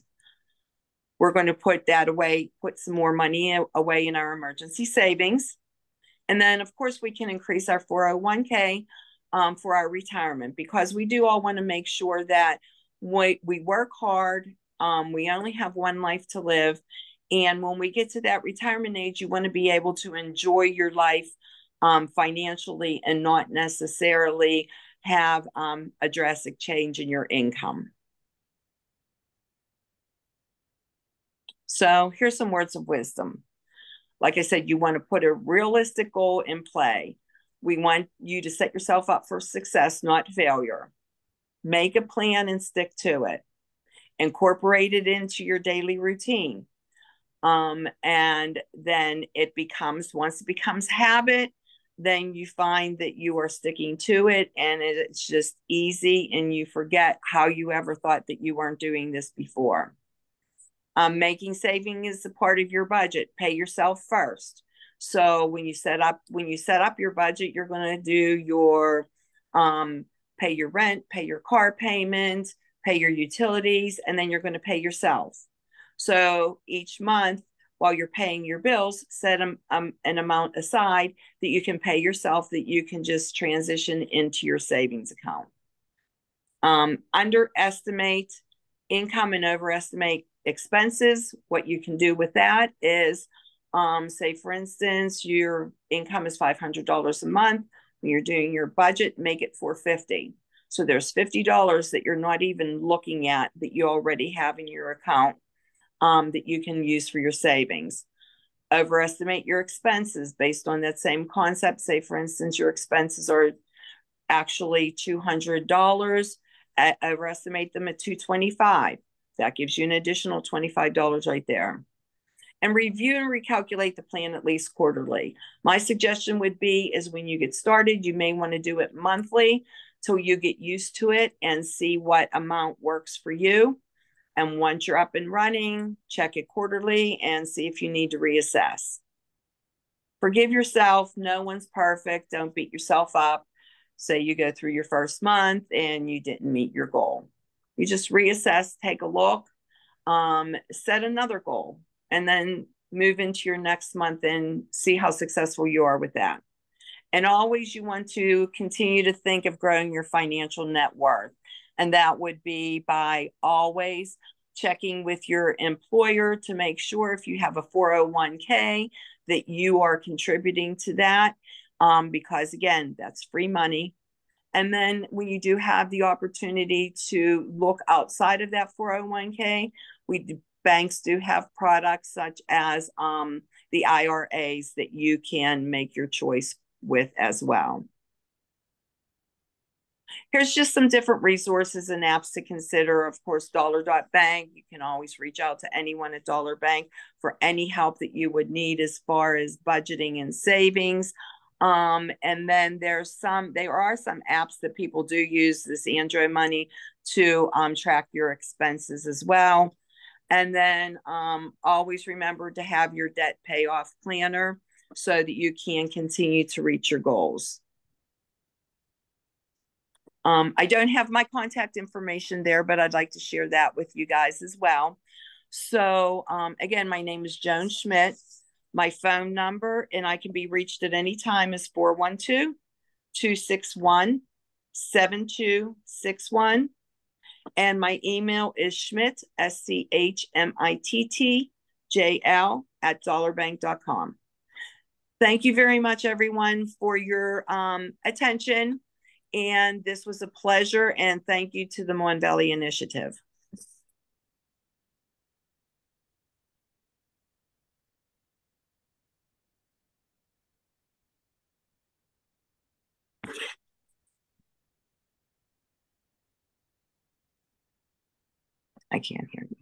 We're going to put that away, put some more money away in our emergency savings. And then, of course, we can increase our 401k for our retirement, because we do all want to make sure that we work hard. We only have one life to live. And when we get to that retirement age, you want to be able to enjoy your life financially and not necessarily have a drastic change in your income. So here's some words of wisdom. Like I said, you want to put a realistic goal in play. We want you to set yourself up for success, not failure. Make a plan and stick to it. Incorporate it into your daily routine. And then once it becomes habit, then you find that you are sticking to it and it's just easy and you forget how you ever thought that you weren't doing this before. Making saving is a part of your budget. Pay yourself first. So when you set up your budget, you're going to do your pay your rent, pay your car payment, pay your utilities, and then you're going to pay yourself. So each month, while you're paying your bills, set an amount aside that you can pay yourself, that you can just transition into your savings account. Underestimate income and overestimate expenses. What you can do with that is, say, for instance, your income is $500 a month. When you're doing your budget, make it $450. So there's $50 that you're not even looking at that you already have in your account that you can use for your savings. Overestimate your expenses based on that same concept. Say, for instance, your expenses are actually $200. Overestimate them at $225. That gives you an additional $25 right there. And review and recalculate the plan at least quarterly. My suggestion would be is when you get started, you may want to do it monthly till you get used to it and see what amount works for you. And once you're up and running, check it quarterly and see if you need to reassess. Forgive yourself. No one's perfect. Don't beat yourself up. Say you go through your first month and you didn't meet your goal. You just reassess, take a look, set another goal, and then move into your next month and see how successful you are with that. And always you want to continue to think of growing your financial net worth. And that would be by always checking with your employer to make sure if you have a 401k that you are contributing to that, because again, that's free money. And then when you do have the opportunity to look outside of that 401k, banks do have products such as the IRAs that you can make your choice with as well. Here's just some different resources and apps to consider. Of course, Bank. You can always reach out to anyone at Bank for any help that you would need as far as budgeting and savings. And then there are some apps that people do use, this Android Money, to track your expenses as well. And then always remember to have your debt payoff planner so that you can continue to reach your goals. I don't have my contact information there, but I'd like to share that with you guys as well. So again, my name is Joan Schmitt. My phone number, and I can be reached at any time, is 412-261-7261. And my email is Schmitt, SCHMITTJL @dollarbank.com. Thank you very much, everyone, for your attention. And this was a pleasure. And thank you to the Mon Valley Initiative. I can't hear you.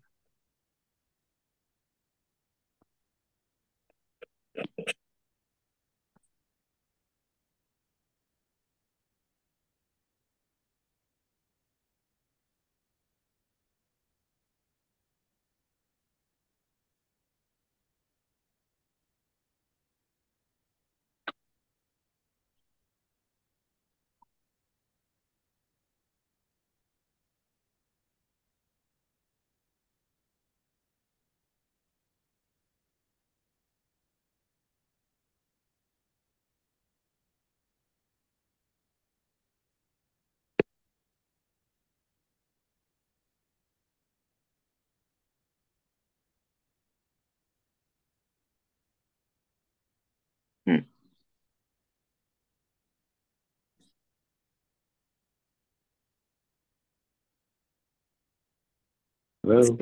Hello?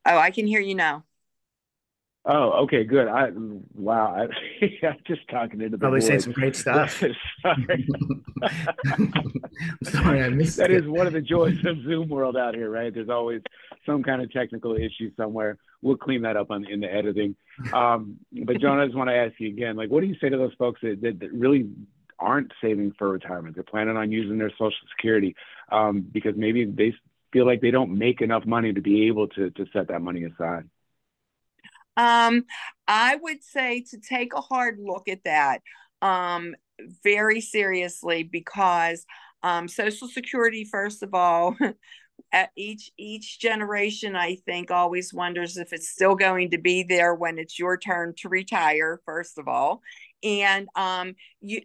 Oh, I can hear you now. Oh, okay, good. Wow, I'm just talking into the Probably void. saying some great stuff. Sorry. Sorry, I missed That it. is one of the joys of Zoom world out here, right? There's always some kind of technical issue somewhere. We'll clean that up in the editing. But Joan, I just want to ask you again, like, what do you say to those folks that really aren't saving for retirement? They're planning on using their Social Security because maybe they feel like they don't make enough money to be able to set that money aside. I would say to take a hard look at that very seriously, because Social Security, first of all, at each generation, I think, always wonders if it's still going to be there when it's your turn to retire, first of all. And you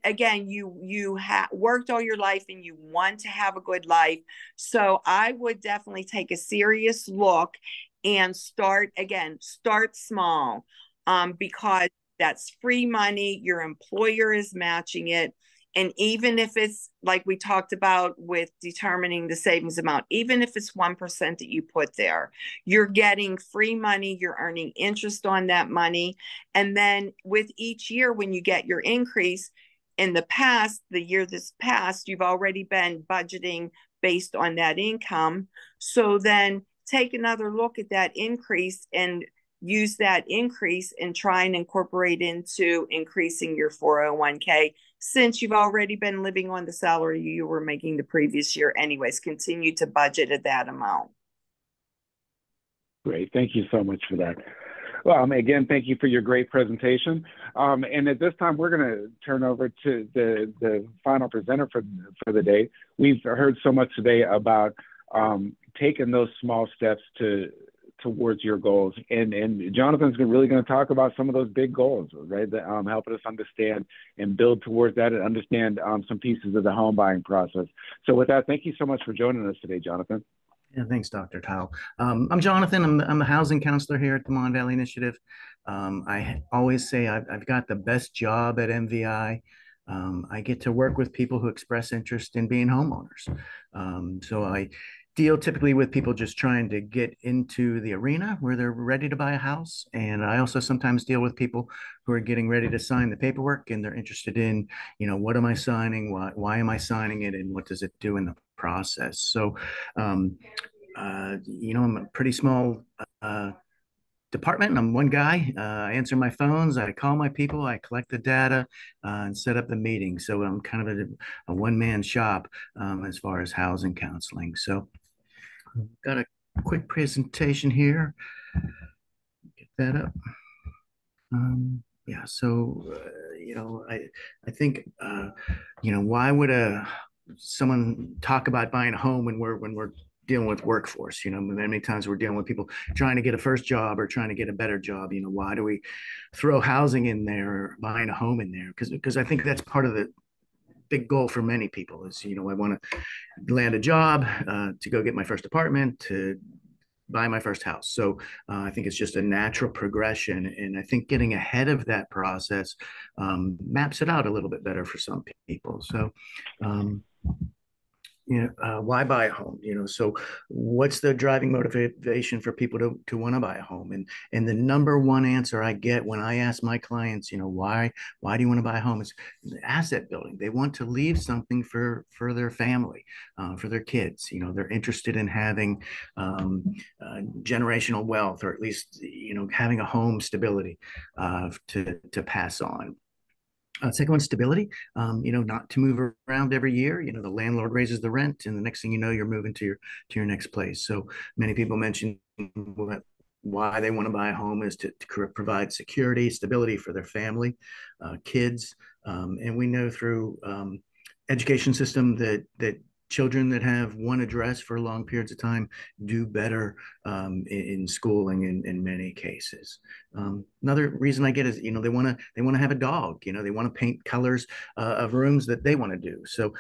worked all your life and you want to have a good life. So I would definitely take a serious look and start small, because that's free money. Your employer is matching it. And even if it's like we talked about with determining the savings amount, even if it's 1% that you put there, you're getting free money, you're earning interest on that money. And then with each year, when you get your increase, in the past, the year that's passed, you've already been budgeting based on that income. So then take another look at that increase and use that increase and try and incorporate into increasing your 401k, since you've already been living on the salary you were making the previous year anyways. Continue to budget at that amount. Great. Thank you so much for that. Well, again, thank you for your great presentation. And at this time, we're going to turn over to the final presenter for the day. We've heard so much today about taking those small steps towards your goals. And Jonathan's really going to talk about some of those big goals, right? That helping us understand and build towards that and understand some pieces of the home buying process. So with that, thank you so much for joining us today, Jonathan. Yeah, thanks, Dr. Towle. I'm Jonathan. I'm the housing counselor here at the Mon Valley Initiative. I always say I've got the best job at MVI. I get to work with people who express interest in being homeowners. So I deal typically with people just trying to get into the arena where they're ready to buy a house. And I also sometimes deal with people who are getting ready to sign the paperwork, and they're interested in, what am I signing? Why am I signing it? And what does it do in the process? So, I'm a pretty small department. I'm one guy. I answer my phones. I call my people. I collect the data and set up the meeting. So I'm kind of a one-man shop as far as housing counseling. So I've got a quick presentation here. Get that up. Yeah. So, I think, why would someone talk about buying a home when we're dealing with workforce? Many times we're dealing with people trying to get a first job or trying to get a better job. Why do we throw housing in there or buying a home in there? Because I think that's part of the big goal for many people is, I want to land a job, to go get my first apartment, to buy my first house. So I think it's just a natural progression. And I think getting ahead of that process maps it out a little bit better for some people. So, why buy a home? So what's the driving motivation for people to want to buy a home? And the number one answer I get when I ask my clients, why do you want to buy a home? Is asset building. They want to leave something for their family, for their kids. They're interested in having generational wealth, or at least, having a home stability to pass on. Second one, stability, not to move around every year. The landlord raises the rent, and the next thing you know, you're moving to your next place. So many people mention why they want to buy a home is to provide security, stability for their family, kids. And we know through education system that children that have one address for long periods of time do better in schooling in many cases. Another reason I get is, they want to have a dog. They want to paint colors of rooms that they want to do. So,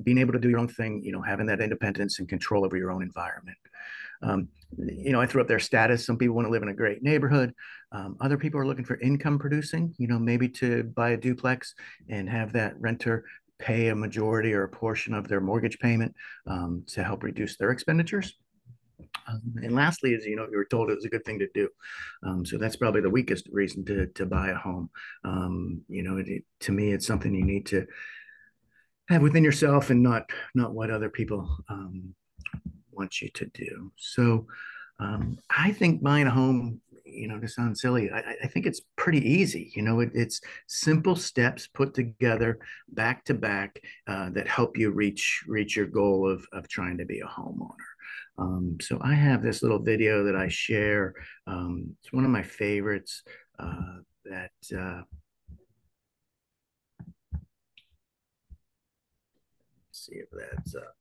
being able to do your own thing, having that independence and control over your own environment. I threw up their status. Some people want to live in a great neighborhood. Other people are looking for income producing, maybe to buy a duplex and have that renter pay a majority or a portion of their mortgage payment to help reduce their expenditures. And lastly is, you were told it was a good thing to do. So that's probably the weakest reason to buy a home. To me, it's something you need to have within yourself and not what other people want you to do. So I think buying a home, to sound silly, I think it's pretty easy. It's simple steps put together back to back that help you reach your goal of trying to be a homeowner. So I have this little video that I share. It's one of my favorites that let's see if that's up.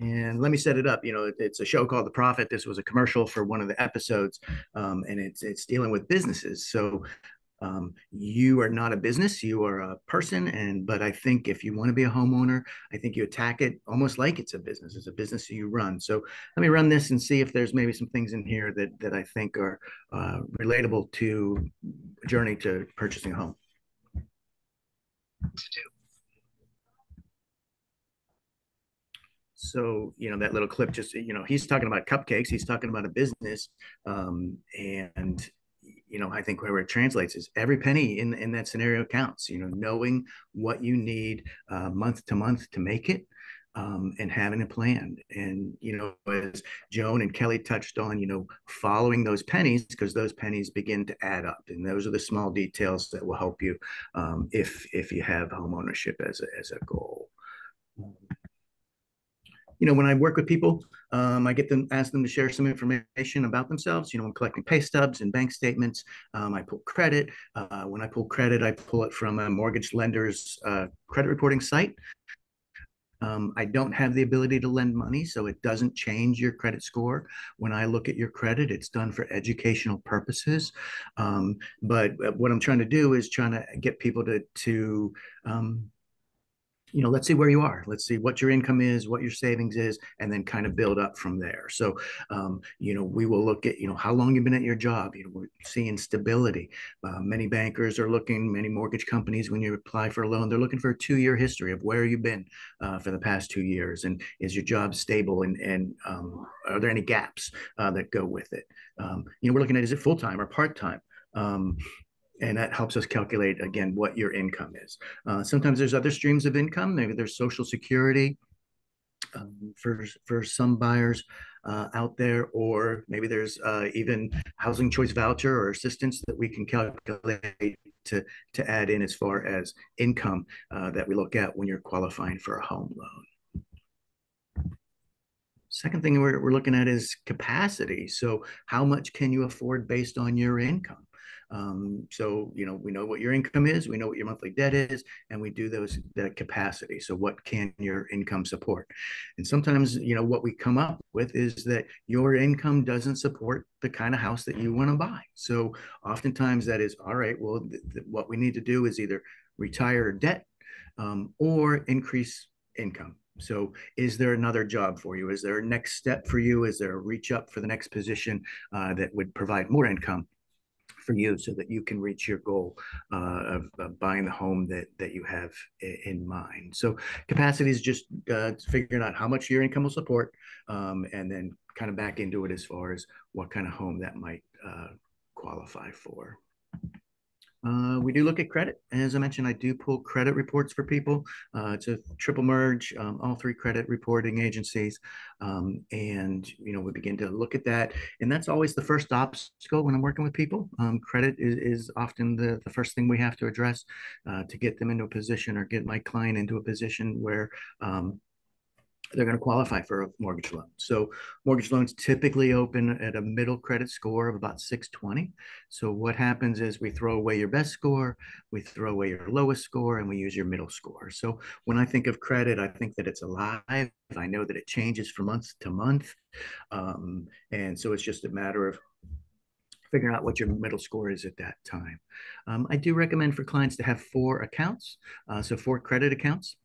And let me set it up. It's a show called The Profit. This was a commercial for one of the episodes, and it's dealing with businesses. So you are not a business, you are a person. But I think if you want to be a homeowner, I think you attack it almost like it's a business. It's a business that you run. So let me run this and see if there's maybe some things in here that I think are relatable to a journey to purchasing a home. So, that little clip just, he's talking about cupcakes. He's talking about a business. And, I think where it translates is every penny in that scenario counts. Knowing what you need month to month to make it, and having a plan. And, as Joan and Kelly touched on, following those pennies, because those pennies begin to add up. And those are the small details that will help you if you have home ownership as a goal. When I work with people, I ask them to share some information about themselves. I'm collecting pay stubs and bank statements. I pull credit. When I pull credit, I pull it from a mortgage lender's credit reporting site. I don't have the ability to lend money, so it doesn't change your credit score. When I look at your credit, it's done for educational purposes. But what I'm trying to do is trying to get people to let's see where you are. Let's see what your income is, what your savings is, and then kind of build up from there. So, we will look at, how long you've been at your job. We're seeing stability. Many bankers are looking, many mortgage companies, when you apply for a loan, they're looking for a 2-year history of where you've been for the past 2 years. And is your job stable? And are there any gaps that go with it? We're looking at, is it full-time or part-time? And that helps us calculate, again, what your income is. Sometimes there's other streams of income. Maybe there's Social Security for some buyers out there, or maybe there's even housing choice voucher or assistance that we can calculate to add in as far as income that we look at when you're qualifying for a home loan. Second thing we're looking at is capacity. So how much can you afford based on your income? So, we know what your income is, we know what your monthly debt is, and we do that capacity. So what can your income support? And sometimes, what we come up with is that your income doesn't support the kind of house that you want to buy. So oftentimes that is, all right, well, what we need to do is either retire debt or increase income. So is there another job for you? Is there a next step for you? Is there a reach up for the next position that would provide more income for you so that you can reach your goal of buying the home that you have in mind? So capacity is just figuring out how much your income will support, and then kind of back into it as far as what kind of home that might qualify for. We do look at credit. As I mentioned, I do pull credit reports for people. It's a triple merge, all 3 credit reporting agencies. And, we begin to look at that. And that's always the first obstacle when I'm working with people. Credit is often the first thing we have to address to get them into a position, or get my client into a position where they're going to qualify for a mortgage loan. So mortgage loans typically open at a middle credit score of about 620. So what happens is we throw away your best score, we throw away your lowest score, and we use your middle score. So when I think of credit, I think that it's alive. I know that it changes from month to month. And so it's just a matter of figuring out what your middle score is at that time. I do recommend for clients to have 4 accounts, so 4 credit accounts.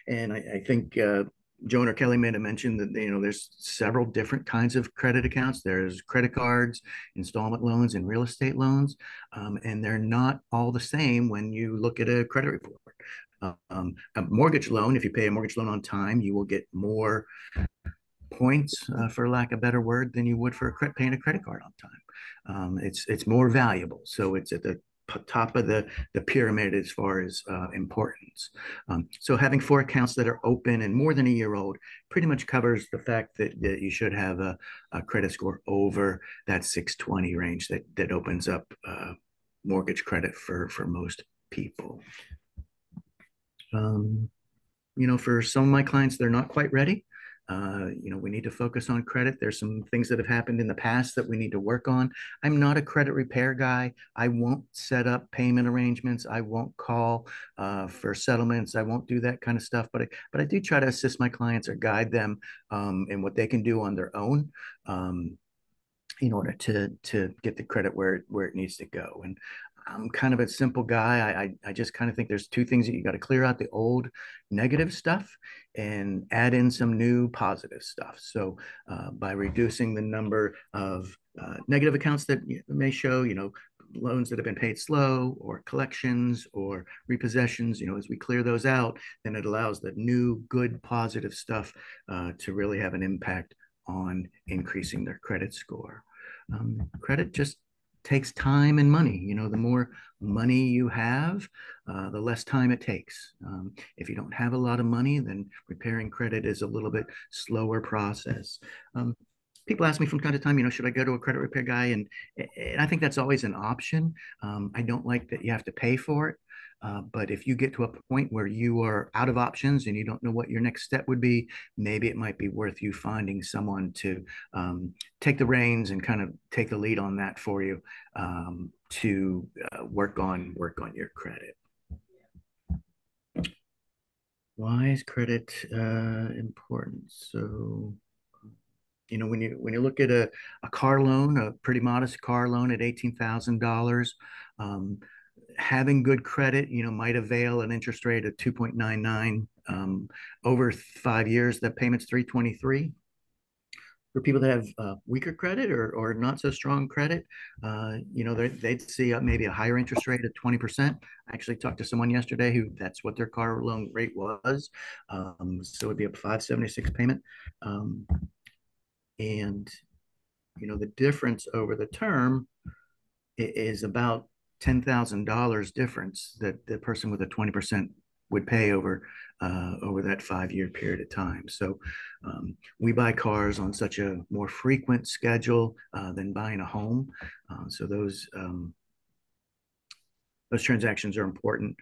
And I think Joan or Kelly made a mention that, there's several different kinds of credit accounts. There's credit cards, installment loans, and real estate loans. And they're not all the same when you look at a credit report. A mortgage loan, if you pay a mortgage loan on time, you will get more points, for lack of a better word, than you would for paying a credit card on time. It's more valuable. So it's at the top of the pyramid as far as importance. So having 4 accounts that are open and more than a year old pretty much covers the fact that you should have a credit score over that 620 range that opens up mortgage credit for most people. For some of my clients, they're not quite ready. We need to focus on credit. There's some things that have happened in the past that we need to work on. I'm not a credit repair guy. I won't set up payment arrangements. I won't call for settlements. I won't do that kind of stuff. But I do try to assist my clients or guide them in what they can do on their own in order to get the credit where it needs to go. And I'm kind of a simple guy. I just kind of think there's 2 things that you got to clear out: the old negative stuff and add in some new positive stuff. So by reducing the number of negative accounts that may show, loans that have been paid slow, or collections or repossessions, as we clear those out, then it allows the new good positive stuff to really have an impact on increasing their credit score. Credit just takes time and money. You know, the more money you have, the less time it takes. If you don't have a lot of money, then repairing credit is a little bit slower process. People ask me from time to time, you know, should I go to a credit repair guy? And I think that's always an option. I don't like that you have to pay for it. But if you get to a point where you are out of options and you don't know what your next step would be, maybe it might be worth you finding someone to take the reins and kind of take the lead on that for you, to work on your credit. Why is credit important? So, you know, when you look at a car loan, a pretty modest car loan at $18,000, having good credit, you know, might avail an interest rate of 2.99. Over 5 years, that payment's 323. For people that have weaker credit or not so strong credit, you know, they'd see maybe a higher interest rate of 20%. I actually talked to someone yesterday who that's what their car loan rate was. So it'd be a 576 payment. And, you know, the difference over the term is about $10,000 difference that the person with a 20% would pay over that 5-year period of time. So we buy cars on such a more frequent schedule than buying a home. So those transactions are important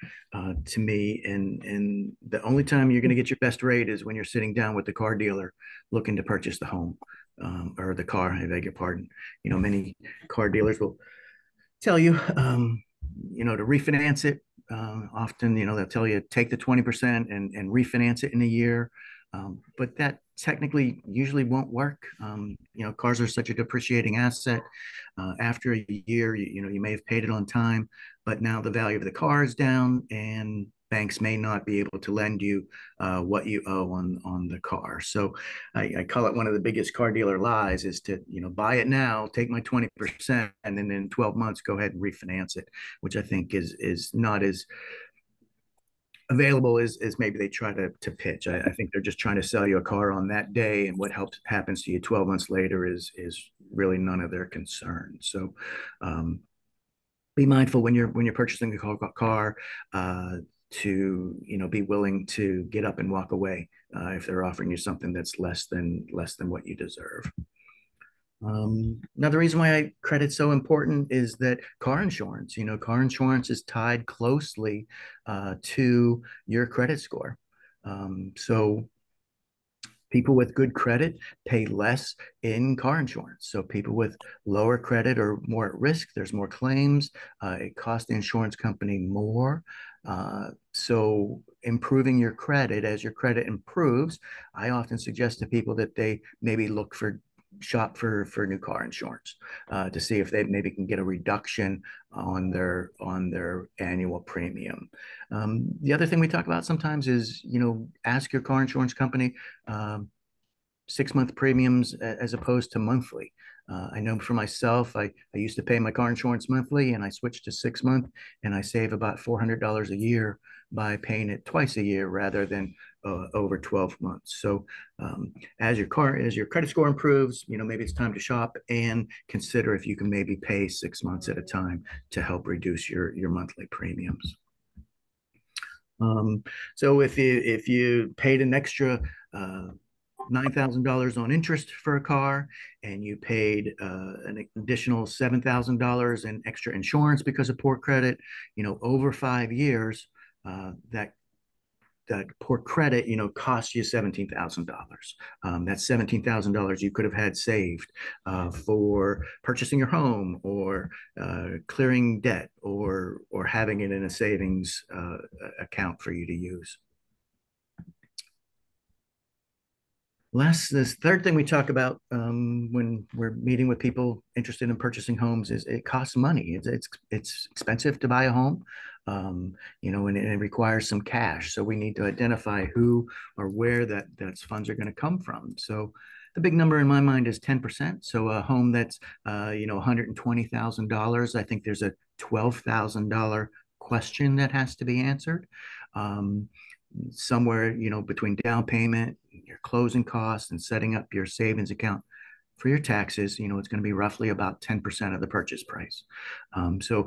to me. And the only time you're going to get your best rate is when you're sitting down with the car dealer looking to purchase the home or the car. I beg your pardon. You know, many car dealers will tell you, you know, to refinance it. Often, you know, they'll tell you take the 20% and refinance it in a year. But that technically usually won't work. You know, cars are such a depreciating asset. After a year, you know, you may have paid it on time, but now the value of the car is down and banks may not be able to lend you what you owe on the car. So I call it one of the biggest car dealer lies is to, you know, buy it now, take my 20%, and then in 12 months, go ahead and refinance it, which I think is not as available as maybe they try to pitch. I think they're just trying to sell you a car on that day, and what happens to you 12 months later is really none of their concern. So be mindful when you're purchasing a car to, you know, be willing to get up and walk away if they're offering you something that's less than what you deserve. Another reason why credit's so important is that car insurance, you know, car insurance is tied closely to your credit score. So people with good credit pay less in car insurance. So people with lower credit are more at risk. There's more claims. It costs the insurance company more. So improving your credit, as your credit improves, I often suggest to people that they maybe shop for new car insurance to see if they maybe can get a reduction on their annual premium. The other thing we talk about sometimes is, you know, ask your car insurance company 6-month premiums as opposed to monthly. I know for myself, I used to pay my car insurance monthly and I switched to 6-month, and I save about $400 a year by paying it twice a year rather than over 12 months. So as your credit score improves, you know, maybe it's time to shop and consider if you can maybe pay 6 months at a time to help reduce your monthly premiums. So if you paid an extra $9,000 on interest for a car, and you paid an additional $7,000 in extra insurance because of poor credit, you know, over 5 years, that poor credit, you know, costs you $17,000. That's $17,000 you could have had saved for purchasing your home or clearing debt or having it in a savings account for you to use. This third thing we talk about when we're meeting with people interested in purchasing homes is it costs money. It's expensive to buy a home, you know, and it requires some cash. So we need to identify who or where those funds are going to come from. So the big number in my mind is 10%. So a home that's you know, $120,000, I think there's a $12,000 question that has to be answered. Somewhere, you know, between down payment, your closing costs, and setting up your savings account, for your taxes, it's going to be roughly about 10% of the purchase price. So,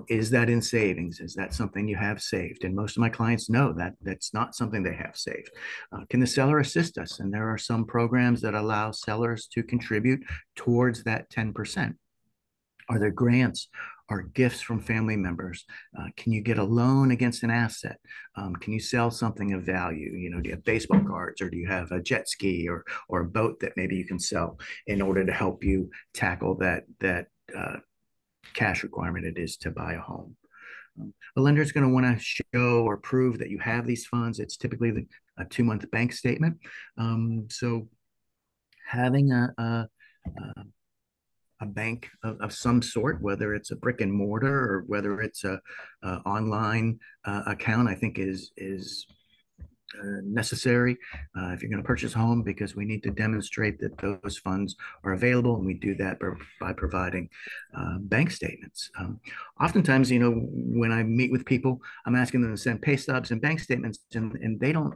is that in savings? Is that something you have saved? And most of my clients know that that's not something they have saved. Can the seller assist us? And there are some programs that allow sellers to contribute towards that 10%. Are there grants or gifts from family members? Can you get a loan against an asset? Can you sell something of value? Do you have baseball cards, or do you have a jet ski or a boat that maybe you can sell in order to help you tackle that cash requirement it is to buy a home? A lender is going to want to show or prove that you have these funds. It's typically a 2-month bank statement. So having a bank of some sort, whether it's a brick and mortar or whether it's a online account, I think is necessary if you're going to purchase a home, because we need to demonstrate that those funds are available, and we do that by providing bank statements. Oftentimes, when I meet with people, I'm asking them to send pay stubs and bank statements, and they don't.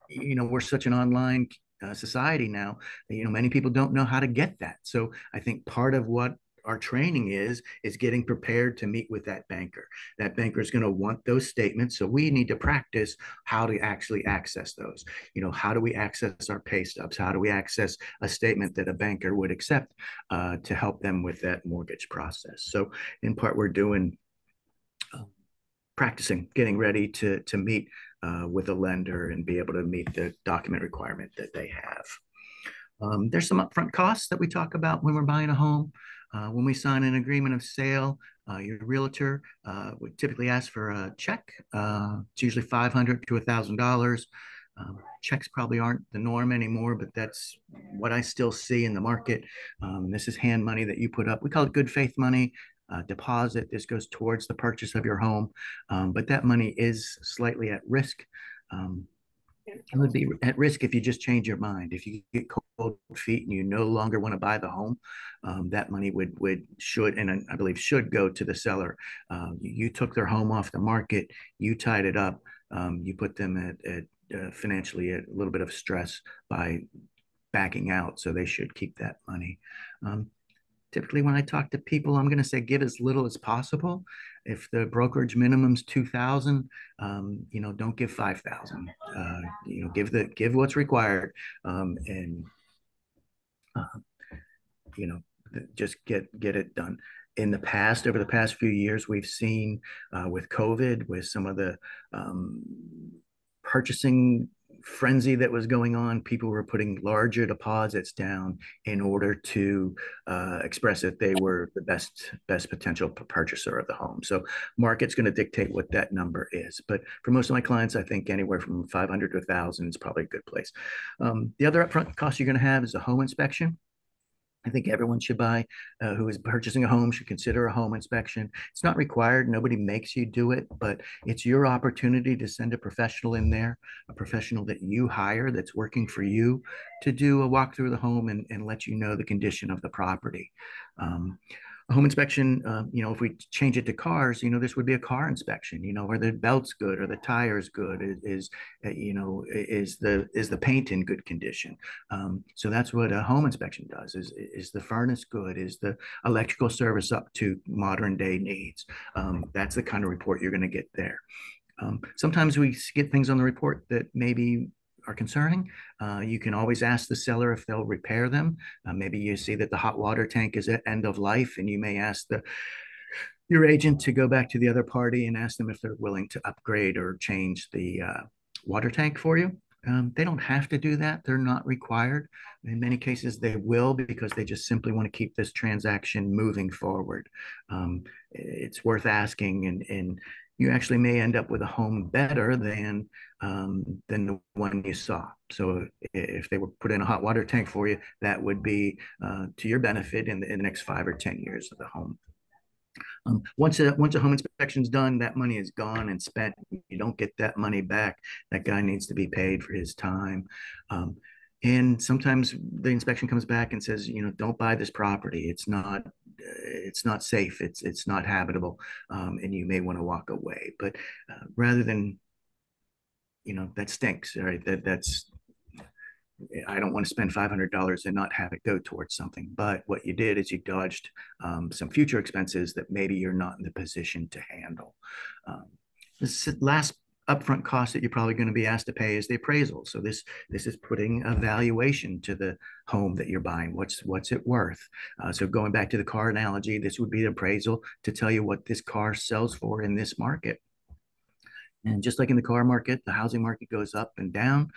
We're such an online society now, many people don't know how to get that. So I think part of what our training is getting prepared to meet with that banker. That banker is going to want those statements. So we need to practice how to actually access those. How do we access our pay stubs? How do we access a statement that a banker would accept to help them with that mortgage process? So in part, we're doing practicing, getting ready to meet with a lender and be able to meet the document requirement that they have. There's some upfront costs that we talk about when we're buying a home. When we sign an agreement of sale, your realtor would typically ask for a check. It's usually $500 to $1,000. Checks probably aren't the norm anymore, but that's what I still see in the market. This is hand money that you put up. We call it good faith money. Deposit. This goes towards the purchase of your home, but that money is slightly at risk. It would be at risk if you just change your mind. If you get cold feet and you no longer want to buy the home, that money should I believe should go to the seller. You took their home off the market, you tied it up, you put them at financially a little bit of stress by backing out, so they should keep that money. Typically, when I talk to people, I'm going to say give as little as possible. If the brokerage minimum's $2,000, don't give $5,000. Give what's required, and just get it done. In the past, over the past few years, we've seen with COVID, with some of the purchasing frenzy that was going on, people were putting larger deposits down in order to express that they were the best potential purchaser of the home. So market's going to dictate what that number is. But for most of my clients, I think anywhere from 500 to 1,000 is probably a good place. The other upfront cost you're going to have is a home inspection. I think everyone should who is purchasing a home should consider a home inspection. It's not required. Nobody makes you do it, but it's your opportunity to send a professional in there, a professional that you hire that's working for you, to do a walk through the home and let you know the condition of the property. A home inspection, if we change it to cars, this would be a car inspection. Are the belts good? Are the tires good? Is the paint in good condition? So that's what a home inspection does. Is the furnace good? Is the electrical service up to modern day needs? That's the kind of report you're going to get there. Sometimes we get things on the report that maybe are concerning. You can always ask the seller if they'll repair them. Maybe you see that the hot water tank is at end of life, and you may ask your agent to go back to the other party and ask them if they're willing to upgrade or change the water tank for you. They don't have to do that. They're not required. In many cases, they will, because they just simply want to keep this transaction moving forward. It's worth asking, and you actually may end up with a home better than the one you saw. So if they were put in a hot water tank for you, that would be to your benefit in the next 5 or 10 years of the home. Once a home inspection is done, that money is gone and spent. You don't get that money back. That guy needs to be paid for his time. And sometimes the inspection comes back and says, don't buy this property. It's not safe. It's not habitable, and you may want to walk away. But rather than, that stinks, right? That's I don't want to spend $500 and not have it go towards something. But what you did is you dodged some future expenses that maybe you're not in the position to handle. This last upfront cost that you're probably going to be asked to pay is the appraisal. So this is putting a valuation to the home that you're buying. What's it worth? So going back to the car analogy, this would be the appraisal to tell you what this car sells for in this market. And just like in the car market, the housing market goes up and down.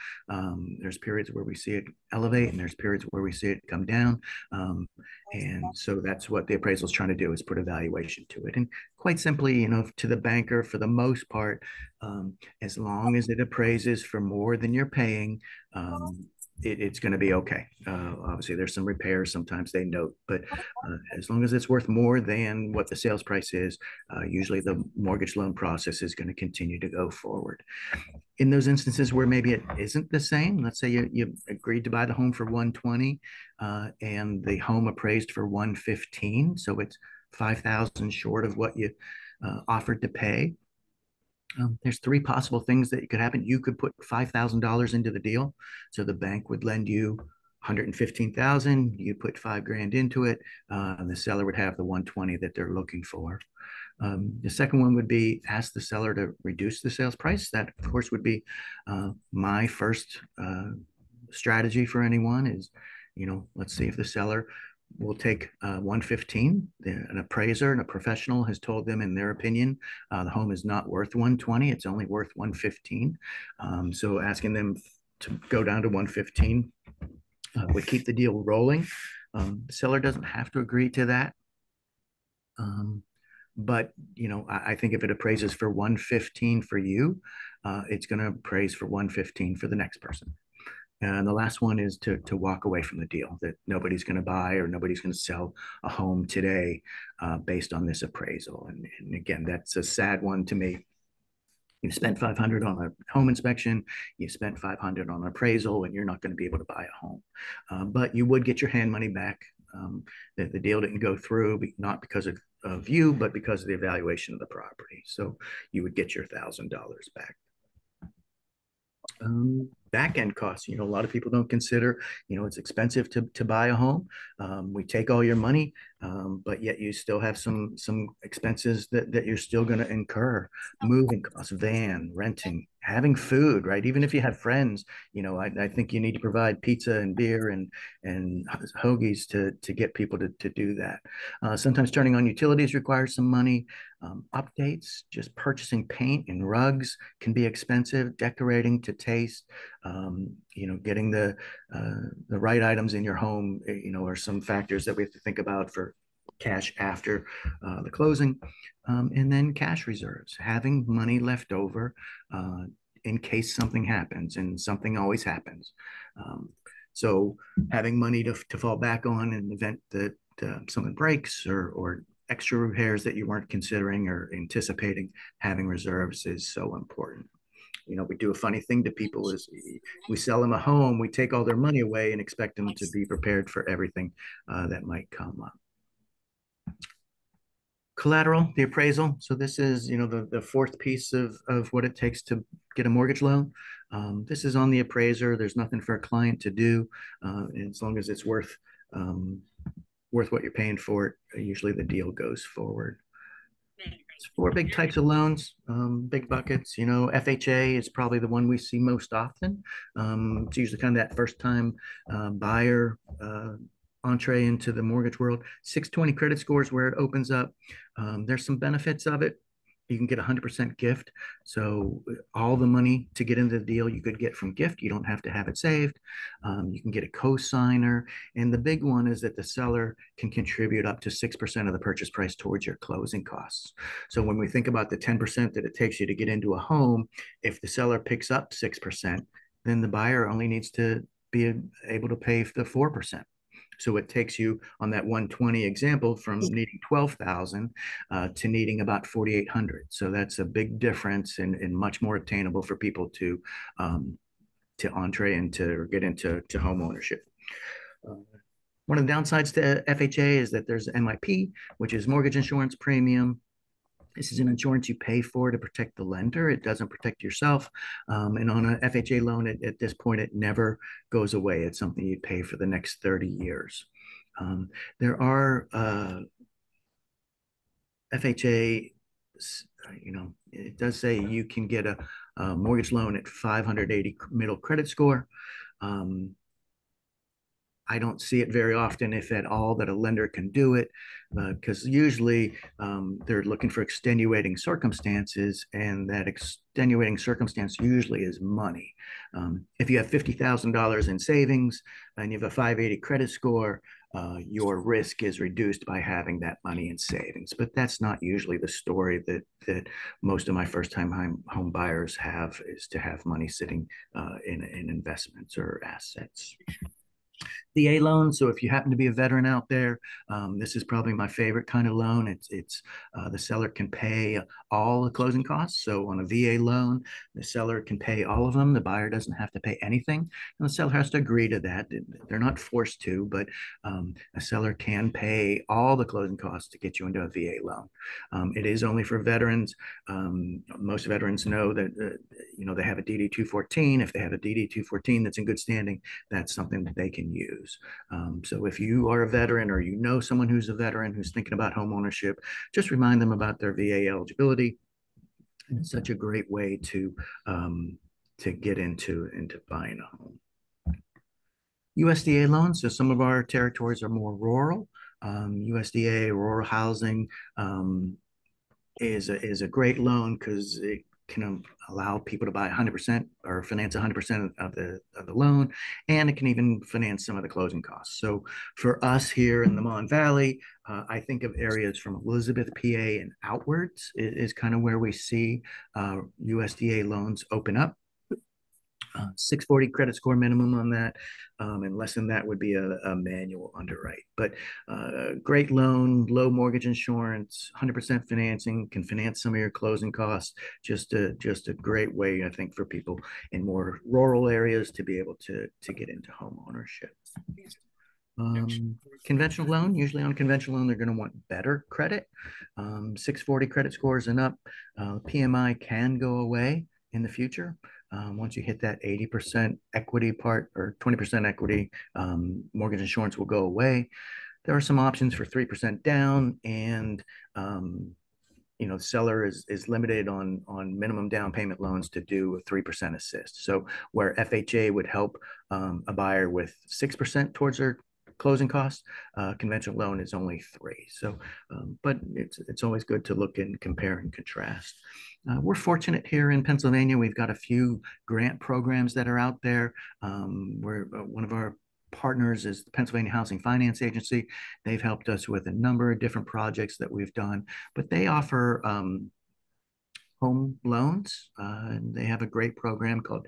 There's periods where we see it elevate, and there's periods where we see it come down. And so that's what the appraisal is trying to do, is put a valuation to it. And quite simply, to the banker, for the most part, as long as it appraises for more than you're paying, it's going to be okay. Obviously, there's some repairs sometimes they note, but as long as it's worth more than what the sales price is, usually the mortgage loan process is going to continue to go forward. In those instances where maybe it isn't the same, let's say you agreed to buy the home for 120 and the home appraised for 115, so it's 5,000 short of what you offered to pay. There's three possible things that could happen. You could put $5,000 into the deal. So the bank would lend you 115,000. You put $5,000 into it. And the seller would have the 120 that they're looking for. The second one would be ask the seller to reduce the sales price. That, of course, would be my first strategy for anyone is, let's see if the seller will take 115. An appraiser and a professional has told them, in their opinion, the home is not worth 120. It's only worth 115. So asking them to go down to 115 would keep the deal rolling. The seller doesn't have to agree to that. But, I think if it appraises for 115 for you, it's going to appraise for 115 for the next person. And the last one is to walk away from the deal, that nobody's going to buy or nobody's going to sell a home today based on this appraisal. And again, that's a sad one to me. You spent $500 on a home inspection, you spent $500 on an appraisal, and you're not going to be able to buy a home. But you would get your hand money back. The deal didn't go through, not because of you, but because of the evaluation of the property. So you would get your $1,000 back. Back end costs, a lot of people don't consider, it's expensive to buy a home. We take all your money, but yet you still have some expenses that you're still going to incur. Moving costs, van, renting, having food, right? Even if you have friends, I think you need to provide pizza and beer and hoagies to get people to do that. Sometimes turning on utilities requires some money. Updates, just purchasing paint and rugs can be expensive. Decorating to taste, getting the right items in your home, are some factors that we have to think about for cash after the closing. And then cash reserves, having money left over in case something happens, and something always happens. So having money to fall back on in the event that something breaks or extra repairs that you weren't considering or anticipating, having reserves is so important. We do a funny thing to people is we sell them a home, we take all their money away and expect them to be prepared for everything that might come up. Collateral, the appraisal. So this is, the fourth piece of what it takes to get a mortgage loan. This is on the appraiser. There's nothing for a client to do. And as long as it's worth what you're paying for it, usually the deal goes forward. It's four big types of loans, big buckets. FHA is probably the one we see most often. It's usually kind of that first time buyer entree into the mortgage world. 620 credit scores where it opens up. There's some benefits of it. You can get 100% gift. So all the money to get into the deal you could get from gift. You don't have to have it saved. You can get a co-signer. And the big one is that the seller can contribute up to 6% of the purchase price towards your closing costs. So when we think about the 10% that it takes you to get into a home, if the seller picks up 6%, then the buyer only needs to be able to pay the 4%. So it takes you on that 120 example from needing 12,000 to needing about 4,800. So that's a big difference and much more obtainable for people to entree into or get into home ownership. One of the downsides to FHA is that there's MIP, which is mortgage insurance premium. This is an insurance you pay for to protect the lender. It doesn't protect yourself. And on an FHA loan, at this point, it never goes away. It's something you pay for the next 30 years. There are FHA, it does say you can get a mortgage loan at 580 middle credit score. I don't see it very often, if at all, that a lender can do it, because usually they're looking for extenuating circumstances, and that extenuating circumstance usually is money. If you have $50,000 in savings and you have a 580 credit score, your risk is reduced by having that money in savings. But that's not usually the story that most of my first-time home buyers have, is to have money sitting in investments or assets. VA loan. So if you happen to be a veteran out there, this is probably my favorite kind of loan. It's the seller can pay all the closing costs. So on a VA loan, the seller can pay all of them. The buyer doesn't have to pay anything. And the seller has to agree to that. They're not forced to, but a seller can pay all the closing costs to get you into a VA loan. It is only for veterans. Most veterans know that they have a DD 214. If they have a DD 214 that's in good standing, that's something that they can use. So if you are a veteran, or you know someone who's a veteran who's thinking about home ownership, just remind them about their VA eligibility. And it's such a great way to get into buying a home. USDA loans. So some of our territories are more rural. USDA, rural housing, is a great loan because it can allow people to buy 100% or finance 100% of the loan, and it can even finance some of the closing costs. So for us here in the Mon Valley, I think of areas from Elizabeth, PA, and outwards is kind of where we see USDA loans open up. 640 credit score minimum on that, and less than that would be a manual underwrite. But great loan, low mortgage insurance, 100% financing, can finance some of your closing costs. Just a great way, I think, for people in more rural areas to be able to get into home ownership. Conventional loan, usually on a conventional loan, they're going to want better credit. 640 credit scores and up. PMI can go away in the future. Once you hit that 80% equity part, or 20% equity, mortgage insurance will go away. There are some options for 3% down, and the seller is limited on minimum down payment loans to do a 3% assist. So where FHA would help a buyer with 6% towards their closing costs, conventional loan is only 3%. So, but it's always good to look and compare and contrast. We're fortunate here in Pennsylvania. We've got a few grant programs that are out there. One of our partners is the Pennsylvania Housing Finance Agency. They've helped us with a number of different projects that we've done, but they offer home loans. And they have a great program called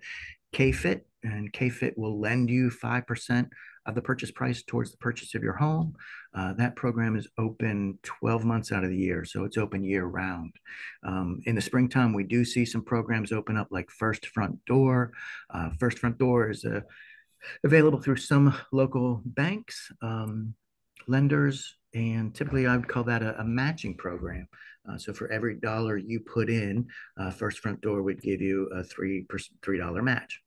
KFIT, and KFIT will lend you 5% of the purchase price towards the purchase of your home. That program is open 12 months out of the year, so it's open year round. In the springtime, we do see some programs open up, like First Front Door. First Front Door is available through some local banks, lenders, and typically I would call that a matching program. So for every dollar you put in, First Front Door would give you a $3 match.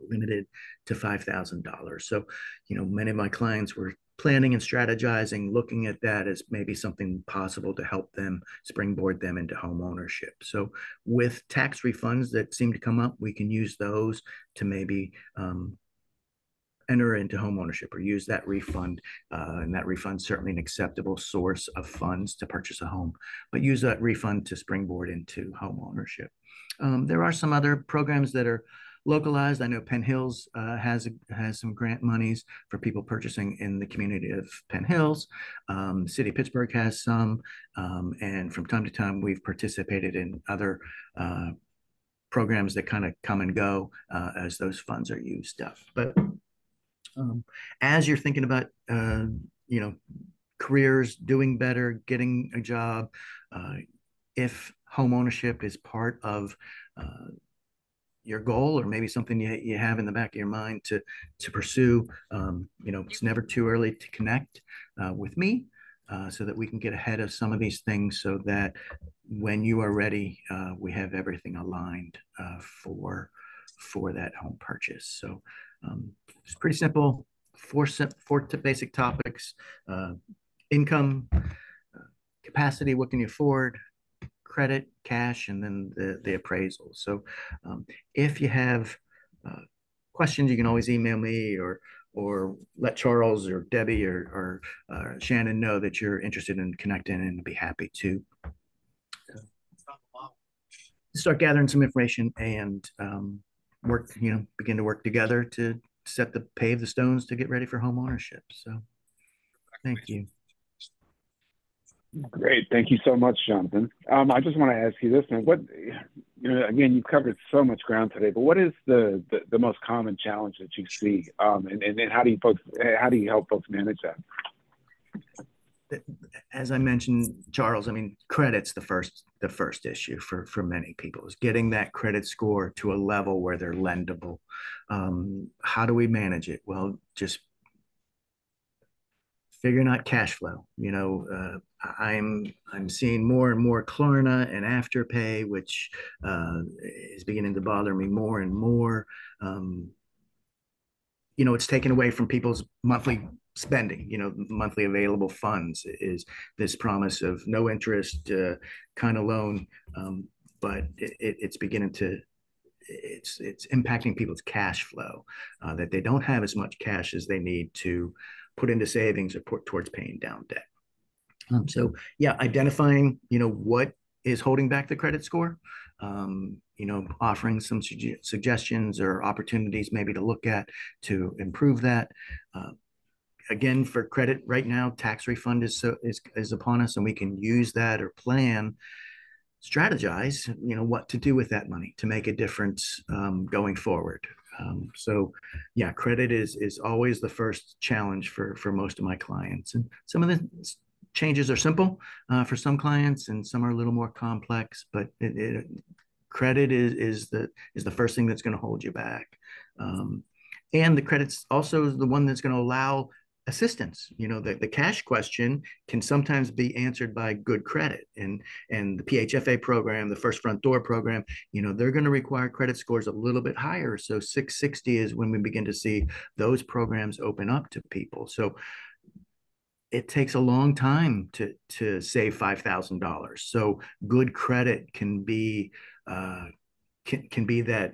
Limited to $5,000. So, many of my clients were planning and strategizing, looking at that as maybe something possible to help them springboard them into home ownership. So with tax refunds that seem to come up, we can use those to maybe enter into home ownership, or use that refund. And that refund is certainly an acceptable source of funds to purchase a home, but use that refund to springboard into home ownership. There are some other programs that are localized. I know Penn Hills has some grant monies for people purchasing in the community of Penn Hills. City of Pittsburgh has some, and from time to time we've participated in other programs that kind of come and go as those funds are used up. But as you're thinking about careers, doing better, getting a job, if home ownership is part of your goal, or maybe something you have in the back of your mind to pursue, it's never too early to connect with me. so that we can get ahead of some of these things so that when you are ready, we have everything aligned for that home purchase. So it's pretty simple. Four basic topics: income, capacity, what can you afford, credit, cash, and then the appraisal. So if you have questions, you can always email me or let Charles or Debbie or Shannon know that you're interested in connecting, and be happy to start gathering some information and begin to work together to pave the stones to get ready for home ownership. So thank you. Great. Thank you so much, Jonathan. I just want to ask you this, and again, you've covered so much ground today, but what is the most common challenge that you see? And how do you help folks manage that? As I mentioned, Charles, I mean, credit's the first issue for many people, is getting that credit score to a level where they're lendable. How do we manage it? Well, just figuring out cash flow. I'm seeing more and more Klarna and Afterpay, which is beginning to bother me more and more. It's taken away from people's monthly spending. Monthly available funds is this promise of no interest kind of loan, but it's beginning to it's impacting people's cash flow, that they don't have as much cash as they need to put into savings or put towards paying down debt. So yeah, identifying what is holding back the credit score, offering some suggestions or opportunities maybe to look at to improve that. Again, for credit right now, tax refund is upon us, and we can use that or plan, strategize, what to do with that money to make a difference going forward. So yeah, credit is always the first challenge for most of my clients. And some of the changes are simple for some clients, and some are a little more complex, but credit is the first thing that's going to hold you back. And the credit's also the one that's going to allow assistance. The cash question can sometimes be answered by good credit, and the PHFA program, the first front door program, they're going to require credit scores a little bit higher. So 660 is when we begin to see those programs open up to people. So it takes a long time to save $5,000. So good credit can be that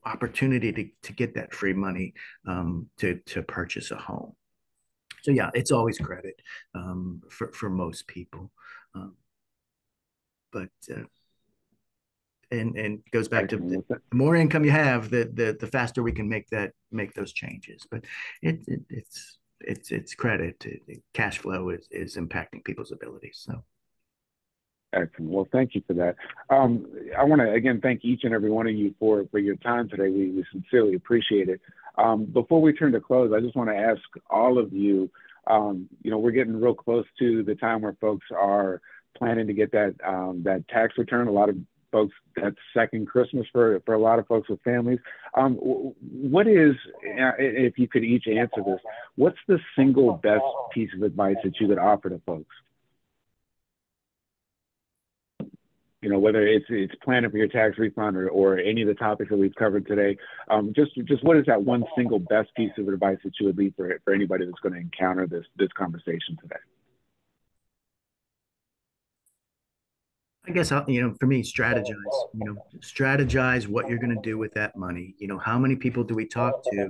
opportunity to get that free money to purchase a home. So yeah, it's always credit for most people, but and goes back to the more income you have, the faster we can make those changes. But it's credit, cash flow is impacting people's abilities. So. Excellent. Well, thank you for that. I want to again thank each and every one of you for your time today. We sincerely appreciate it. Before we turn to close, I just want to ask all of you, we're getting real close to the time where folks are planning to get that tax return. A lot of folks, that's second Christmas for a lot of folks with families. What is, if you could each answer this, what's the single best piece of advice that you could offer to folks? Whether it's planning for your tax refund or any of the topics that we've covered today, just what is that one single best piece of advice that you would leave for anybody that's going to encounter this conversation today? I guess, for me, strategize, strategize what you're going to do with that money. How many people do we talk to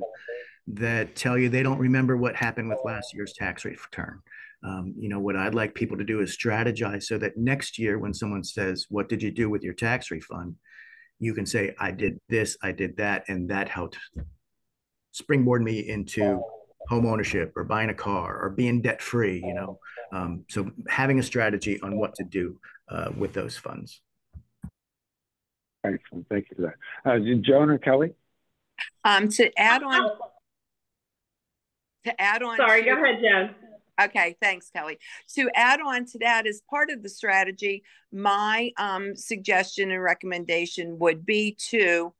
that tell you they don't remember what happened with last year's tax return? What I'd like people to do is strategize so that next year when someone says, what did you do with your tax refund? You can say, I did this, I did that, and that helped springboard me into home ownership or buying a car or being debt free, so having a strategy on what to do with those funds. Excellent. Thank you for that. Joan or Kelly? To add on. Sorry, go ahead, Joan. Okay, thanks, Kelly. To add on to that, as part of the strategy, my suggestion and recommendation would be to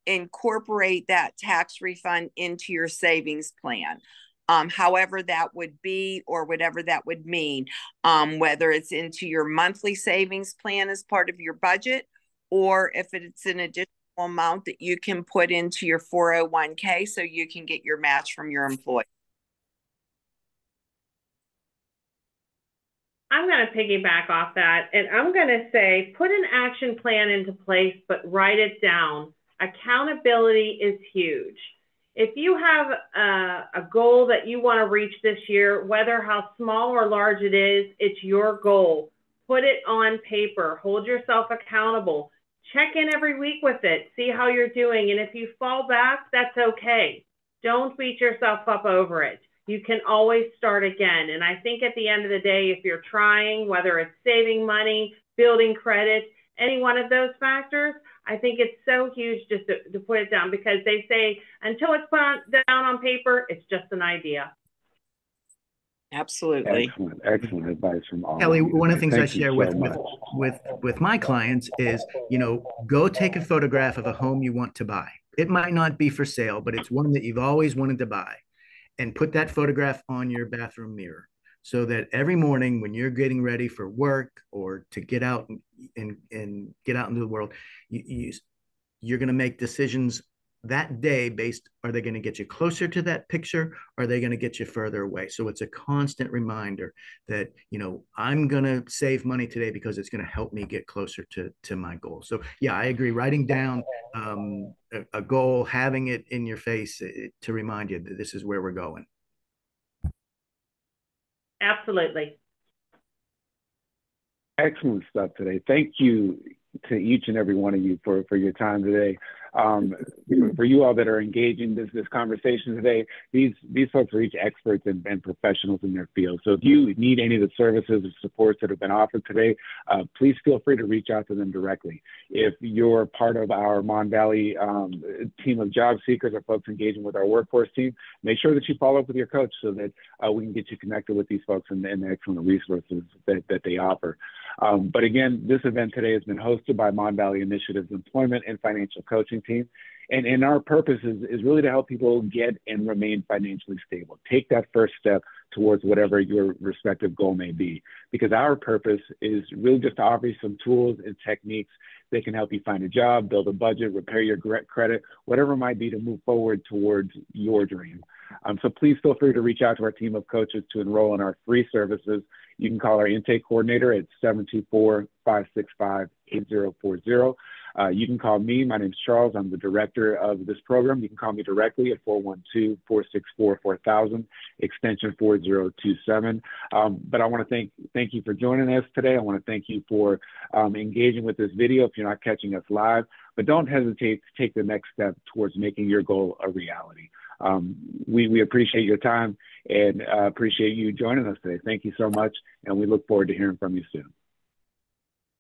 incorporate that tax refund into your savings plan. however that would be or whatever that would mean, whether it's into your monthly savings plan as part of your budget, or if it's an additional amount that you can put into your 401k so you can get your match from your employer. I'm going to piggyback off that, and I'm going to say put an action plan into place, but write it down. Accountability is huge. If you have a goal that you want to reach this year, whether how small or large it is, it's your goal. Put it on paper. Hold yourself accountable. Check in every week with it. See how you're doing. And if you fall back, that's okay. Don't beat yourself up over it. You can always start again. And I think at the end of the day, if you're trying, whether it's saving money, building credit, any one of those factors, I think it's so huge just to put it down, because they say until it's put down on paper, it's just an idea. Absolutely. Excellent advice from all. Kelly, one of the things I share so with my clients is, go take a photograph of a home you want to buy. It might not be for sale, but it's one that you've always wanted to buy, and put that photograph on your bathroom mirror, so that every morning when you're getting ready for work or to get out and get out into the world, you're going to make decisions that day based, are they going to get you closer to that picture? Or are they going to get you further away? So it's a constant reminder that, I'm going to save money today because it's going to help me get closer to my goal. So yeah, I agree. Writing down a goal, having it in your face to remind you that this is where we're going. Absolutely. Excellent stuff today. Thank you to each and every one of you for your time today. For you all that are engaging this conversation today, these folks are each experts and professionals in their field. So if you need any of the services or supports that have been offered today, please feel free to reach out to them directly. If you're part of our Mon Valley team of job seekers or folks engaging with our workforce team, make sure that you follow up with your coach so that we can get you connected with these folks and the excellent resources that they offer. But again, this event today has been hosted by Mon Valley Initiative's Employment and Financial Coaching team. And our purpose is really to help people get and remain financially stable. Take that first step towards whatever your respective goal may be. Because our purpose is really just to offer you some tools and techniques that can help you find a job, build a budget, repair your credit, whatever it might be to move forward towards your dream. So please feel free to reach out to our team of coaches to enroll in our free services. You can call our intake coordinator at 724-565-8040. You can call me. My name is Charles. I'm the director of this program. You can call me directly at 412-464-4000, extension 4027. But I want to thank you for joining us today. I want to thank you for engaging with this video if you're not catching us live. But don't hesitate to take the next step towards making your goal a reality. We appreciate your time and appreciate you joining us today. Thank you so much, and we look forward to hearing from you soon.